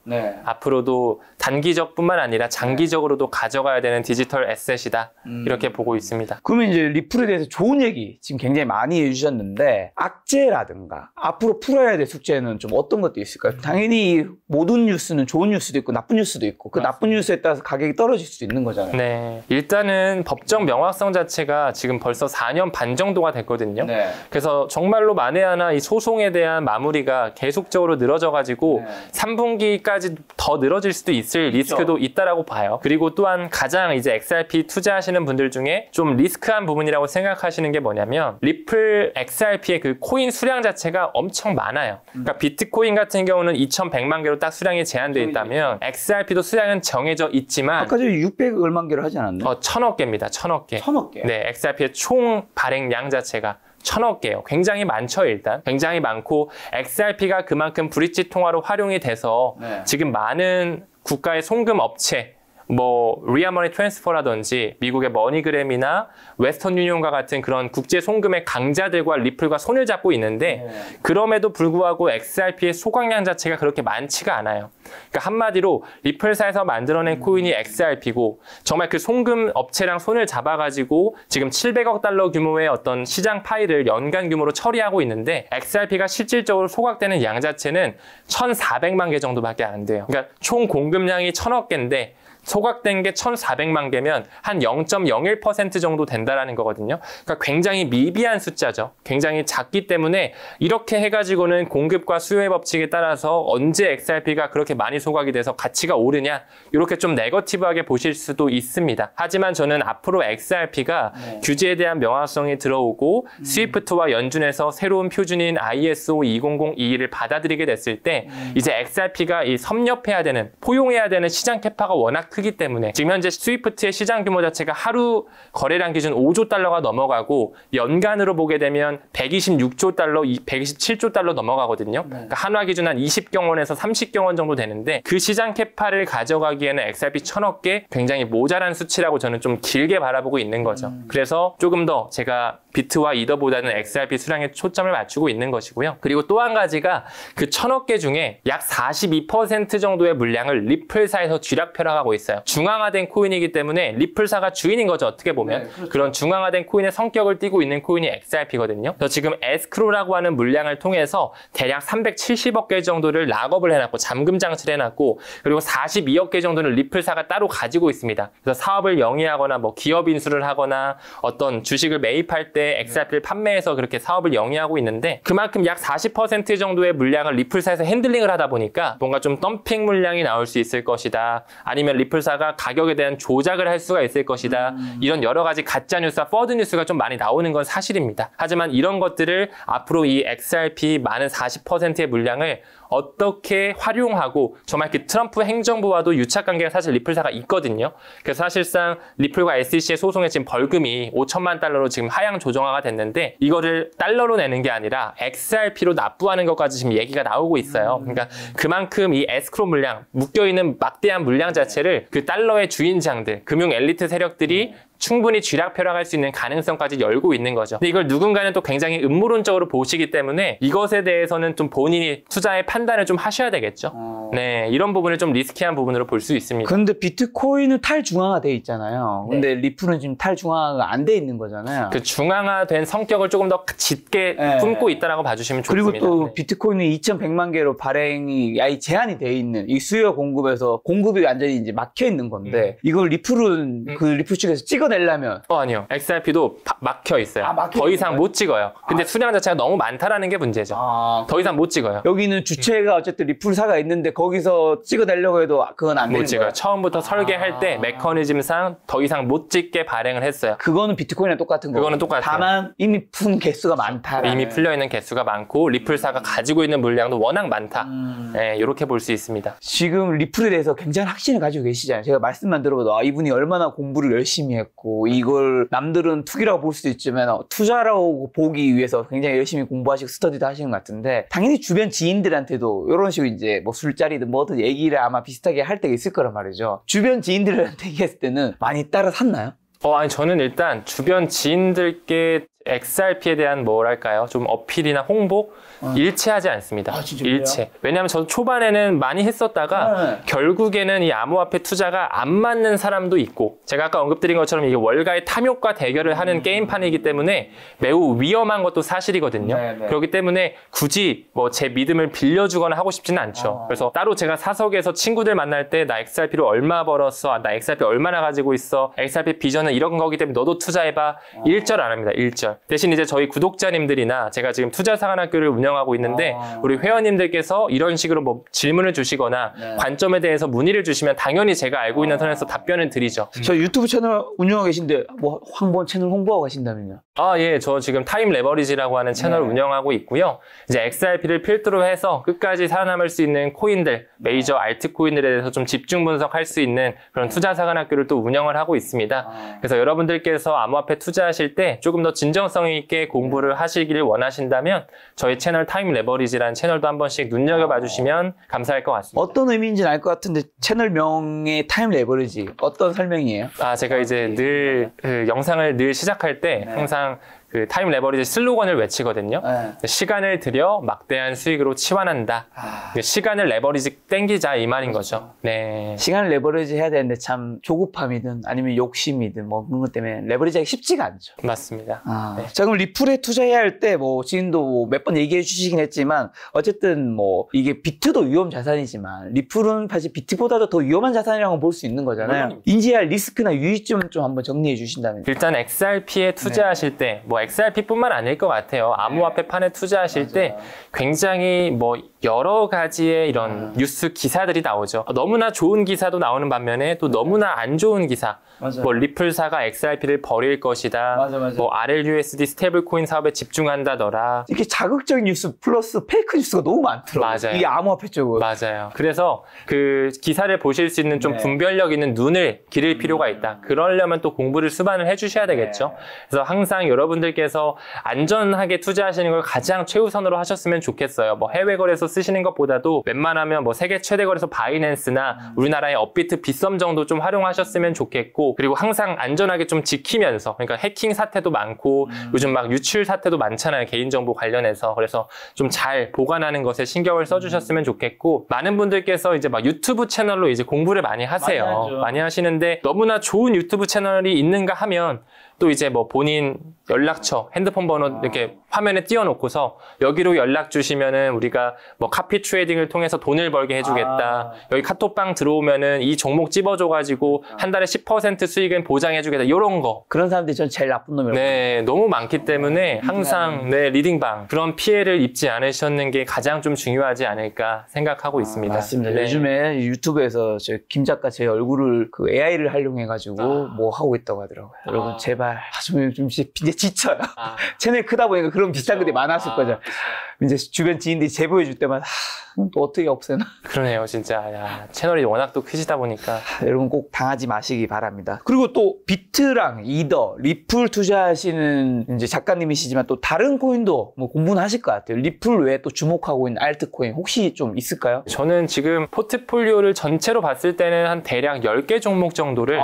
앞으로도 단기적뿐만 아니라 장기적으로도 가져가야 되는 디지털 애셋이다. 이렇게 보고 있습니다. 그러면 이제 리플에 대해서 좋은 얘기 지금 굉장히 많이 해주셨는데 악재라든가 앞으로 풀어야 될 숙제는 좀 어떤 것도 있을까요? 당연히 모든 뉴스는 좋은 뉴스도 있고 나쁜 뉴스도 있고 그 나쁜 뉴스에 따라서 가격이 떨어질 수도 있는 거잖아요. 네, 일단은 법정 명확성 자체가 지금 벌써 4년 반 정도가 됐거든요. 네. 그래서 정말로 만에 하나 이 소송에 대한 마무리가 계속적으로 늘어져가지고 네. 3분기까지 더 늘어질 수도 있을 리스크도 있다라고 봐요. 그리고 또한 가장 이제 XRP 투자하시는 분들 중에 좀 리스크한 부분이라고 생각하시는 게 뭐냐면 리플 XRP의 그 코인 수량 자체가 엄청 많아요. 그러니까 비트코인 같은 경우는 2,100만 개로 딱 수량이 제한되어 있다면 XRP도 수량은 정해져 있지만 아까 전에 600 얼만 개를 하지 않았나요? 1,000억 개입니다. 1,000억 개. 1,000억 개. 네, XRP의 총 발행량 자체가 1,000억 개예요. 굉장히 많죠, 일단. 굉장히 많고 XRP가 그만큼 브릿지 통화로 활용이 돼서 네. 지금 많은 국가의 송금 업체 뭐 리아머니 트랜스퍼라든지 미국의 머니그램이나 웨스턴 유니온과 같은 그런 국제 송금의 강자들과 리플과 손을 잡고 있는데 그럼에도 불구하고 XRP의 소각량 자체가 그렇게 많지가 않아요. 그러니까 한마디로 리플사에서 만들어낸 코인이 XRP고 정말 그 송금 업체랑 손을 잡아가지고 지금 700억 달러 규모의 어떤 시장 파이를 연간 규모로 처리하고 있는데 XRP가 실질적으로 소각되는 양 자체는 1,400만 개 정도밖에 안 돼요. 그러니까 총 공급량이 1,000억 개인데 소각된 게 1,400만 개면 한 0.01% 정도 된다라는 거거든요. 그러니까 굉장히 미비한 숫자죠. 굉장히 작기 때문에 이렇게 해가지고는 공급과 수요의 법칙에 따라서 언제 XRP가 그렇게 많이 소각이 돼서 가치가 오르냐 이렇게 좀 네거티브하게 보실 수도 있습니다. 하지만 저는 앞으로 XRP가 규제에 대한 명확성이 들어오고 스위프트와 연준에서 새로운 표준인 ISO 20022를 받아들이게 됐을 때 이제 XRP가 이 섭렵해야 되는 포용해야 되는 시장 캐파가 워낙 크기 때문에 지금 현재 스위프트의 시장 규모 자체가 하루 거래량 기준 5조 달러가 넘어가고 연간으로 보게 되면 126조 달러, 127조 달러 넘어가거든요. 그러니까 한화 기준 한 20경 원에서 30경 원 정도 되는데 그 시장 캐파를 가져가기에는 XRP 1,000억 개 굉장히 모자란 수치라고 저는 좀 길게 바라보고 있는 거죠. 그래서 조금 더 제가 비트와 이더보다는 XRP 수량에 초점을 맞추고 있는 것이고요. 그리고 또 한 가지가 그 1,000억 개 중에 약 42% 정도의 물량을 리플사에서 쥐락펴락하고 있어요. 중앙화된 코인이기 때문에 리플사가 주인인 거죠. 어떻게 보면. 네, 그렇죠. 그런 중앙화된 코인의 성격을 띠고 있는 코인이 XRP거든요. 그래서 지금 에스크로라고 하는 물량을 통해서 대략 370억 개 정도를 락업을 해놨고 잠금 장치를 해놨고 그리고 42억 개 정도는 리플사가 따로 가지고 있습니다. 그래서 사업을 영위하거나 뭐 기업 인수를 하거나 어떤 주식을 매입할 때 XRP를 판매해서 그렇게 사업을 영위하고 있는데 그만큼 약 40% 정도의 물량을 리플사에서 핸들링을 하다 보니까 뭔가 좀 덤핑 물량이 나올 수 있을 것이다. 아니면 리플사가 가격에 대한 조작을 할 수가 있을 것이다. 이런 여러 가지 가짜 뉴스와 퍼드 뉴스가 좀 많이 나오는 건 사실입니다. 하지만 이런 것들을 앞으로 이 XRP 많은 40%의 물량을 어떻게 활용하고 정말 그 트럼프 행정부와도 유착관계가 사실 리플사가 있거든요. 그래서 사실상 리플과 SEC의 소송에 지금 벌금이 5천만 달러로 지금 하향 조정화가 됐는데 이거를 달러로 내는 게 아니라 XRP로 납부하는 것까지 지금 얘기가 나오고 있어요. 그러니까 그만큼 이 에스크로 물량, 묶여있는 막대한 물량 자체를 그 달러의 주인장들, 금융 엘리트 세력들이 충분히 쥐락펴락할 수 있는 가능성까지 열고 있는 거죠. 근데 이걸 누군가는 또 굉장히 음모론적으로 보시기 때문에 이것에 대해서는 좀 본인이 투자의 판단을 좀 하셔야 되겠죠. 네, 이런 부분을 좀 리스키한 부분으로 볼 수 있습니다. 근데 비트코인은 탈중앙화돼 있잖아요. 근데 리플은 지금 탈중앙화가 안 돼 있는 거잖아요. 그 중앙화된 성격을 조금 더 짙게 품고 있다라고 봐주시면 좋습니다. 그리고 또 비트코인은 2,100만 개로 발행이 제한이 돼 있는 이 수요 공급에서 공급이 완전히 이제 막혀 있는 건데 이걸 리플은 그 리플 측에서 찍어내려면 아니요. XRP도 막혀 있어요. 막혀 더 이상 있는 못 찍어요. 근데 수량 자체가 너무 많다라는 게 문제죠. 더 이상 못 찍어요. 여기는 주체가 어쨌든 리플사가 있는데 거기서 찍어내려고 해도 그건 안 되는 못 찍어요. 거예요. 처음부터 설계할 때 메커니즘상 더 이상 못 찍게 발행을 했어요. 그거는 비트코인이랑 똑같은 거고. 그거는 똑같아요. 다만 이미 푼 개수가 많다. 이미 풀려있는 개수가 많고 리플사가 가지고 있는 물량도 워낙 많다. 네, 이렇게 볼 수 있습니다. 지금 리플에 대해서 굉장히 확신을 가지고 계시잖아요. 제가 말씀만 들어봐도 이분이 얼마나 공부를 열심히 했고 이걸 남들은 투기라고 볼 수도 있지만 투자라고 보기 위해서 굉장히 열심히 공부하시고 스터디도 하시는 것 같은데 당연히 주변 지인들한테도 이런 식으로 이제 뭐 술자리든 뭐든 얘기를 아마 비슷하게 할 때가 있을 거란 말이죠. 주변 지인들한테 얘기했을 때는 많이 따라 샀나요? 아니 저는 일단 주변 지인들께 XRP에 대한 뭐랄까요? 좀 어필이나 홍보 일치하지 않습니다. 일체. 왜냐하면 저도 초반에는 많이 했었다가 결국에는 이 암호화폐 투자가 안 맞는 사람도 있고 제가 아까 언급드린 것처럼 이게 월가의 탐욕과 대결을 하는 게임판이기 때문에 매우 위험한 것도 사실이거든요. 그렇기 때문에 굳이 뭐 제 믿음을 빌려주거나 하고 싶지는 않죠. 그래서 따로 제가 사석에서 친구들 만날 때 나 XRP로 얼마 벌었어? 나 XRP 얼마나 가지고 있어? XRP 비전은 이런 거기 때문에 너도 투자해봐. 일절 안 합니다. 일절. 대신 이제 저희 구독자님들이나 제가 지금 투자사관학교를 운영하고 있는데 우리 회원님들께서 이런 식으로 뭐 질문을 주시거나 관점에 대해서 문의를 주시면 당연히 제가 알고 있는 선에서 답변을 드리죠. 저 유튜브 채널 운영하고 계신데 뭐 한번 채널 홍보하고 가신다면요? 아, 예. 저 지금 타임 레버리지라고 하는 채널을 운영하고 있고요. 이제 XRP를 필두로 해서 끝까지 살아남을 수 있는 코인들, 메이저 알트코인들에 대해서 좀 집중 분석할 수 있는 그런 투자사관학교를 또 운영을 하고 있습니다. 그래서 여러분들께서 암호화폐 투자하실 때 조금 더 진정성 있게 공부를 하시길 원하신다면 저희 채널 타임 레버리지라는 채널도 한 번씩 눈여겨봐 주시면 감사할 것 같습니다. 어떤 의미인지는 알 것 같은데 채널명의 타임 레버리지 어떤 설명이에요? 아, 제가 이제 늘 영상을 늘 시작할 때 항상 그 타임 레버리지 슬로건을 외치거든요. 시간을 들여 막대한 수익으로 치환한다. 시간을 레버리지 땡기자 이 말인 거죠. 네. 시간을 레버리지 해야 되는데 참 조급함이든 아니면 욕심이든 뭐 그런 것 때문에 레버리지하기 쉽지가 않죠. 맞습니다. 네. 자, 그럼 리플에 투자해야 할 때 뭐 지금도 몇 번 얘기해 주시긴 했지만 어쨌든 뭐 이게 비트도 위험 자산이지만 리플은 사실 비트보다도 더 위험한 자산이라고 볼 수 있는 거잖아요. 인지해야 할 리스크나 유의점 좀 한번 정리해 주신다면. 일단 XRP에 투자하실 때 뭐 XRP뿐만 아닐 것 같아요. 암호화폐 판에 투자하실 때 굉장히 뭐 여러 가지의 이런 뉴스 기사들이 나오죠. 너무나 좋은 기사도 나오는 반면에 또 너무나 안 좋은 기사. 뭐 리플사가 XRP를 버릴 것이다. 뭐 RLUSD 스테이블 코인 사업에 집중한다더라. 이렇게 자극적인 뉴스 플러스 페이크 뉴스가 너무 많더라고요. 맞아요. 이게 암호화폐 쪽은. 맞아요. 그래서 그 기사를 보실 수 있는 좀 분별력 있는 눈을 기를 필요가 있다. 그러려면 또 공부를 수반을 해주셔야 되겠죠. 그래서 항상 여러분들께서 안전하게 투자하시는 걸 가장 최우선으로 하셨으면 좋겠어요. 뭐 해외 거래소 쓰시는 것보다도 웬만하면 뭐 세계 최대 거래소 바이낸스나 우리나라의 업비트 빗썸 정도 좀 활용하셨으면 좋겠고, 그리고 항상 안전하게 좀 지키면서, 그러니까 해킹 사태도 많고 요즘 막 유출 사태도 많잖아요. 개인정보 관련해서. 그래서 좀 잘 보관하는 것에 신경을 써주셨으면 좋겠고, 많은 분들께서 이제 막 유튜브 채널로 이제 공부를 많이 하세요. 많이 하시는데 너무나 좋은 유튜브 채널이 있는가 하면 또 이제 뭐 본인 연락처, 핸드폰 번호 이렇게 화면에 띄워놓고서 여기로 연락 주시면은 우리가 뭐 카피 트레이딩을 통해서 돈을 벌게 해주겠다. 여기 카톡방 들어오면은 이 종목 집어줘가지고 한 달에 10% 수익은 보장해주겠다. 이런 거. 그런 사람들이 전 제일 나쁜 놈이라고. 네, 너무 많기 때문에 항상 리딩방 그런 피해를 입지 않으셨는 게 가장 좀 중요하지 않을까 생각하고 있습니다. 맞습니다. 네. 요즘에 유튜브에서 김 작가 제 얼굴을 그 AI를 활용해가지고 뭐 하고 있다고 하더라고요. 여러분 제발 좀 이제 지쳐요. 채널 크다 보니까 그런 비슷한 것들이 많았을 거죠. 이제 주변 지인들이 제보해줄 때마다 또 어떻게 없애나. 그러네요, 진짜. 야, 채널이 워낙 또 크시다 보니까. 여러분 꼭 당하지 마시기 바랍니다. 그리고 또 비트랑 이더, 리플 투자하시는 이제 작가님이시지만 또 다른 코인도 뭐 공부는 하실 것 같아요. 리플 외에 또 주목하고 있는 알트코인 혹시 좀 있을까요? 저는 지금 포트폴리오를 전체로 봤을 때는 한 대략 10개 종목 정도를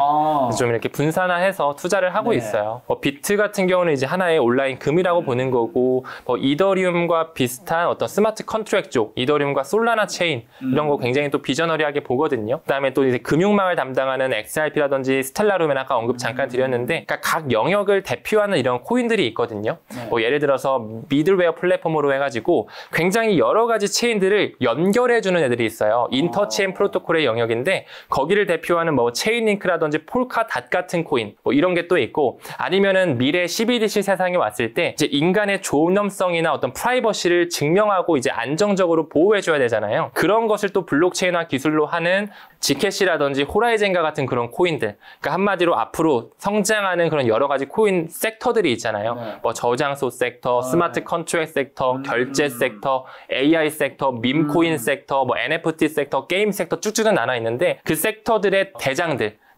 좀 이렇게 분산화해서 투자를 하고 있어요. 비트 같은 경우는 이제 하나의 온라인 금이라고 보는 거고, 이더리움과 비슷한 어떤 스마트 컨트랙 쪽, 이더리움과 솔라나 체인 이런 거 굉장히 또 비저너리하게 보거든요. 그다음에 또 이제 금융망을 담당하는 XRP라든지 스텔라룸은 아까 언급 잠깐 드렸는데, 그러니까 각 영역을 대표하는 이런 코인들이 있거든요. 뭐 예를 들어서 미들웨어 플랫폼으로 해가지고 굉장히 여러 가지 체인들을 연결해주는 애들이 있어요. 인터체인 프로토콜의 영역인데 거기를 대표하는 뭐 체인링크라든지 폴카닷 같은 코인 뭐 이런 게 또 있고, 아니면은 미래 CBDC 세상에 왔을 때 이제 인간의 존엄성이나 어떤 프라이버시를 증명하고 이제 안정적으로 보호해줘야 되잖아요. 그런 것을 또 블록체인화 기술로 하는 지켓이라든지 호라이젠과 같은 그런 코인들. 그러니까 한마디로 앞으로 성장하는 그런 여러 가지 코인 섹터들이 있잖아요. 뭐 저장소 섹터, 스마트 컨트랙 섹터, 결제 섹터, AI 섹터, 밈 코인 섹터, 뭐 NFT 섹터, 게임 섹터 쭉쭉 나눠 있는데 그 섹터들의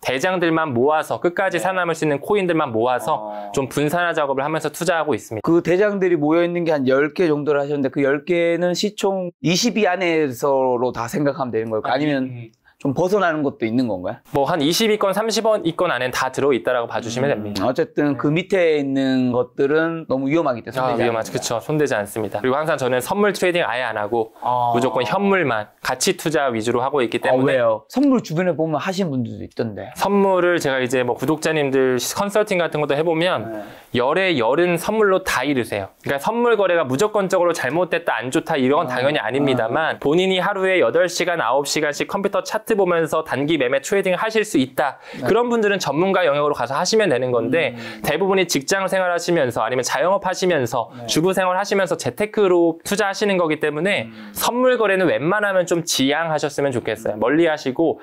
대장들만 모아서 끝까지 살아남을 수 있는 코인들만 모아서 좀 분산화 작업을 하면서 투자하고 있습니다. 그 대장들이 모여있는 게 한 10개 정도를 하셨는데 그 10개는 시총 20위 안에서로 다 생각하면 되는 걸까요? 아니면 좀 벗어나는 것도 있는 건가요? 뭐 한 20위권, 30위권 안엔 다 들어있다라고 봐주시면 됩니다. 어쨌든 그 밑에 있는 것들은 너무 위험하기 때문에 위험하죠. 그렇죠. 손대지 않습니다. 그리고 항상 저는 선물 트레이딩 아예 안 하고 무조건 현물만 가치 투자 위주로 하고 있기 때문에. 왜요? 선물 주변에 보면 하시는 분들도 있던데. 선물을 제가 이제 뭐 구독자님들 컨설팅 같은 것도 해보면 열에 열은 선물로 다 이르세요. 그러니까 선물 거래가 무조건적으로 잘못됐다 안 좋다 이런 건 당연히 아닙니다만 본인이 하루에 8시간 9시간씩 컴퓨터 차트 보면서 단기 매매 트레이딩을 하실 수 있다. 그런 분들은 전문가 영역으로 가서 하시면 되는 건데 대부분이 직장 생활하시면서 아니면 자영업 하시면서 주부 생활 하시면서 재테크로 투자하시는 거기 때문에 선물 거래는 웬만하면 좀 지양하셨으면 좋겠어요. 멀리 하시고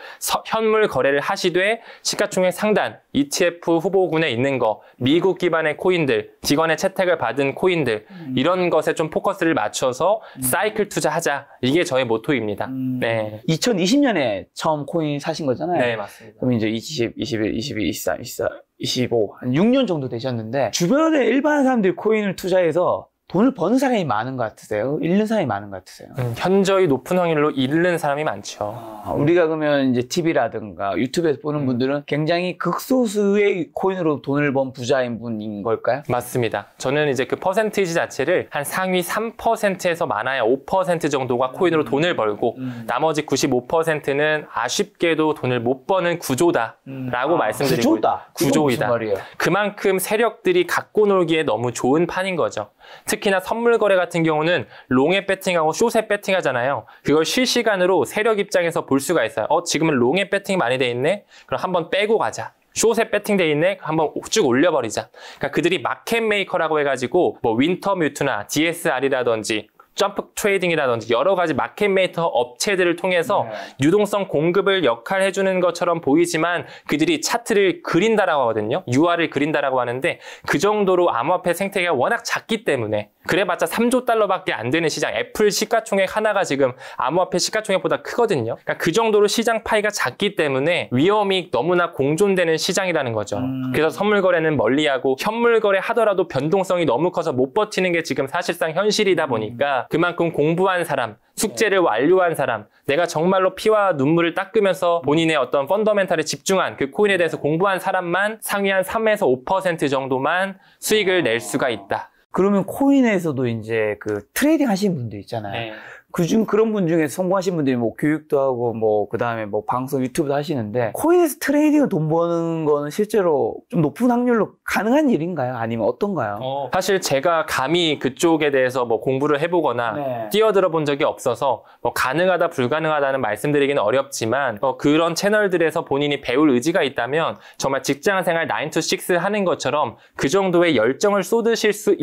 현물 거래를 하시되 시가총액 상단, ETF 후보군에 있는 거, 미국 기반의 코인들, 직원의 채택을 받은 코인들 이런 것에 좀 포커스를 맞춰서 사이클 투자하자. 이게 저의 모토입니다. 네. 2020년에 처음 코인 사신 거잖아요. 네, 맞습니다. 그럼 이제 20, 21, 22, 24, 24, 25, 한 6년 정도 되셨는데 주변에 일반 사람들이 코인을 투자해서 돈을 버는 사람이 많은 것 같으세요? 잃는 사람이 많은 것 같으세요? 현저히 높은 확률로 잃는 사람이 많죠. 우리가 그러면 이제 TV라든가 유튜브에서 보는 분들은 굉장히 극소수의 코인으로 돈을 번 부자인 분인 걸까요? 맞습니다. 저는 이제 그 퍼센티지 자체를 한 상위 3%에서 많아야 5% 정도가 코인으로 돈을 벌고 나머지 95%는 아쉽게도 돈을 못 버는 구조다라고 말씀드리고 구조이다. 그만큼 세력들이 갖고 놀기에 너무 좋은 판인 거죠. 특히나 선물 거래 같은 경우는 롱에 배팅하고 숏에 배팅하잖아요. 그걸 실시간으로 세력 입장에서 볼 수가 있어요. 지금은 롱에 배팅이 많이 돼 있네? 그럼 한번 빼고 가자. 숏에 배팅돼 있네? 한번 쭉 올려버리자. 그러니까 그들이 마켓 메이커라고 해가지고 뭐 윈터 뮤트나 DSR이라든지 점프 트레이딩이라든지 여러 가지 마켓 메이커 업체들을 통해서 유동성 공급을 역할해주는 것처럼 보이지만 그들이 차트를 그린다라고 하거든요. UR을 그린다라고 하는데 그 정도로 암호화폐 생태계가 워낙 작기 때문에 그래봤자 3조 달러밖에 안 되는 시장, 애플 시가총액 하나가 지금 암호화폐 시가총액보다 크거든요. 그러니까 그 정도로 시장 파이가 작기 때문에 위험이 너무나 공존되는 시장이라는 거죠. 그래서 선물 거래는 멀리하고 현물 거래 하더라도 변동성이 너무 커서 못 버티는 게 지금 사실상 현실이다 보니까 그만큼 공부한 사람, 숙제를 완료한 사람, 내가 정말로 피와 눈물을 닦으면서 본인의 어떤 펀더멘탈에 집중한 그 코인에 대해서 공부한 사람만 상위 한 3에서 5% 정도만 수익을 낼 수가 있다. 그러면 코인에서도 이제 그 트레이딩 하시는 분들 있잖아요. 네. 그중 그런 분 중에 성공하신 분들이 뭐 교육도 하고 뭐 그다음에 뭐 방송 유튜브도 하시는데 코인에서 트레이딩을 돈 버는 거는 실제로 좀 높은 확률로 가능한 일인가요? 아니면 어떤가요? 사실 제가 감히 그쪽에 대해서 뭐 공부를 해보거나 뛰어들어 본 적이 없어서 뭐 가능하다 불가능하다는 말씀드리기는 어렵지만 그런 채널들에서 본인이 배울 의지가 있다면 정말 직장생활 9 to 6 하는 것처럼 그 정도의 열정을 쏟으실 수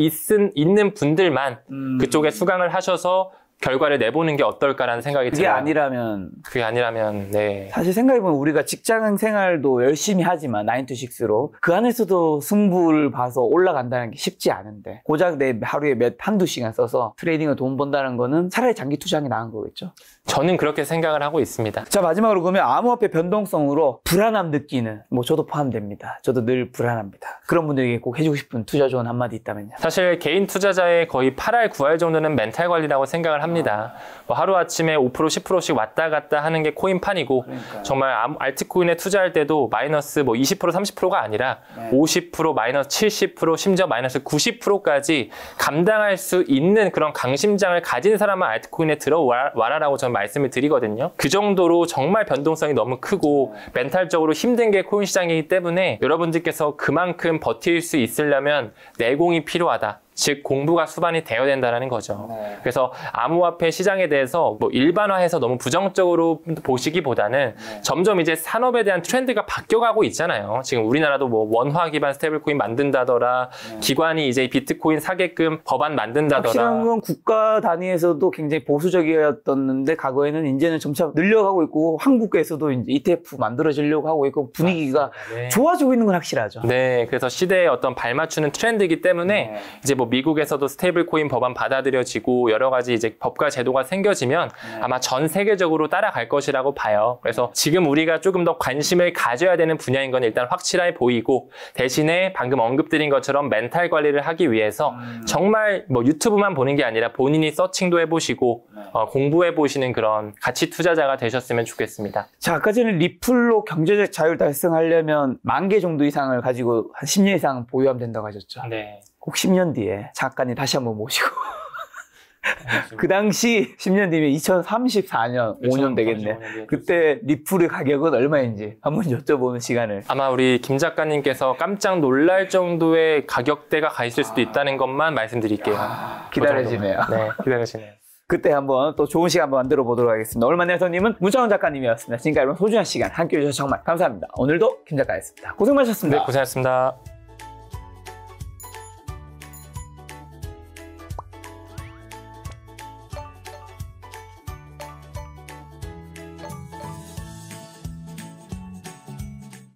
있는 분들만 그쪽에 수강을 하셔서 결과를 내보는 게 어떨까라는 생각이 들어요. 그게 아니라면 네. 사실 생각해보면 우리가 직장 생활도 열심히 하지만 9 to 6로 그 안에서도 승부를 봐서 올라간다는 게 쉽지 않은데 고작 내 하루에 한두 시간 써서 트레이딩을 돈 번다는 거는 차라리 장기 투자하는 게 나은 거겠죠? 저는 그렇게 생각을 하고 있습니다. 자, 마지막으로 그러면 암호화폐 변동성으로 불안함 느끼는 뭐 저도 포함됩니다. 저도 늘 불안합니다. 그런 분들에게 꼭 해주고 싶은 투자 조언 한마디 있다면요. 사실 개인 투자자의 거의 8할 9할 정도는 멘탈 관리라고 생각을 합니다. 뭐 하루아침에 5% 10%씩 왔다 갔다 하는 게 코인판이고 정말 알트코인에 투자할 때도 마이너스 뭐 20% 30%가 아니라 50% 마이너스 70% 심지어 마이너스 90%까지 감당할 수 있는 그런 강심장을 가진 사람은 알트코인에 들어와라라고 저는 말씀을 드리거든요. 그 정도로 정말 변동성이 너무 크고 멘탈적으로 힘든 게 코인 시장이기 때문에 여러분들께서 그만큼 버틸 수 있으려면 내공이 필요하다. 즉 공부가 수반이 되어야 된다는 거죠. 그래서 암호화폐 시장에 대해서 뭐 일반화해서 너무 부정적으로 보시기보다는 점점 이제 산업에 대한 트렌드가 바뀌어가고 있잖아요. 지금 우리나라도 뭐 원화 기반 스테이블코인 만든다더라, 기관이 이제 비트코인 사게끔 법안 만든다더라. 확실한 건 국가 단위에서도 굉장히 보수적이었었는데 과거에는 이제는 점차 늘려가고 있고 한국에서도 이제 ETF 만들어지려고 하고 있고 분위기가 좋아지고 있는 건 확실하죠. 네, 그래서 시대에 어떤 발맞추는 트렌드이기 때문에 이제 뭐 미국에서도 스테이블 코인 법안 받아들여지고 여러 가지 이제 법과 제도가 생겨지면 아마 전 세계적으로 따라갈 것이라고 봐요. 그래서 지금 우리가 조금 더 관심을 가져야 되는 분야인 건 일단 확실해 보이고, 대신에 방금 언급드린 것처럼 멘탈 관리를 하기 위해서 정말 뭐 유튜브만 보는 게 아니라 본인이 서칭도 해보시고 공부해 보시는 그런 가치 투자자가 되셨으면 좋겠습니다. 자, 아까 전에 리플로 경제적 자율 달성하려면 10,000개 정도 이상을 가지고 한 10년 이상 보유하면 된다고 하셨죠. 네. 꼭 10년 뒤에 작가님 다시 한번 모시고 그 당시 10년 뒤면 2034년, 5년 되겠네. 그때 리플의 가격은 얼마인지 한번 여쭤보는 시간을. 아마 우리 김 작가님께서 깜짝 놀랄 정도의 가격대가 가 있을 수도 있다는 것만 말씀드릴게요. 기다려지네요. 네, 기다려지네요. 그때 한번 또 좋은 시간 한번 만들어 보도록 하겠습니다. 오늘 만난 손님은 문창원 작가님이었습니다. 지금까지 여러분 소중한 시간 함께해 주셔서 정말 감사합니다. 오늘도 김 작가였습니다. 고생 많으셨습니다. 네, 고생하셨습니다.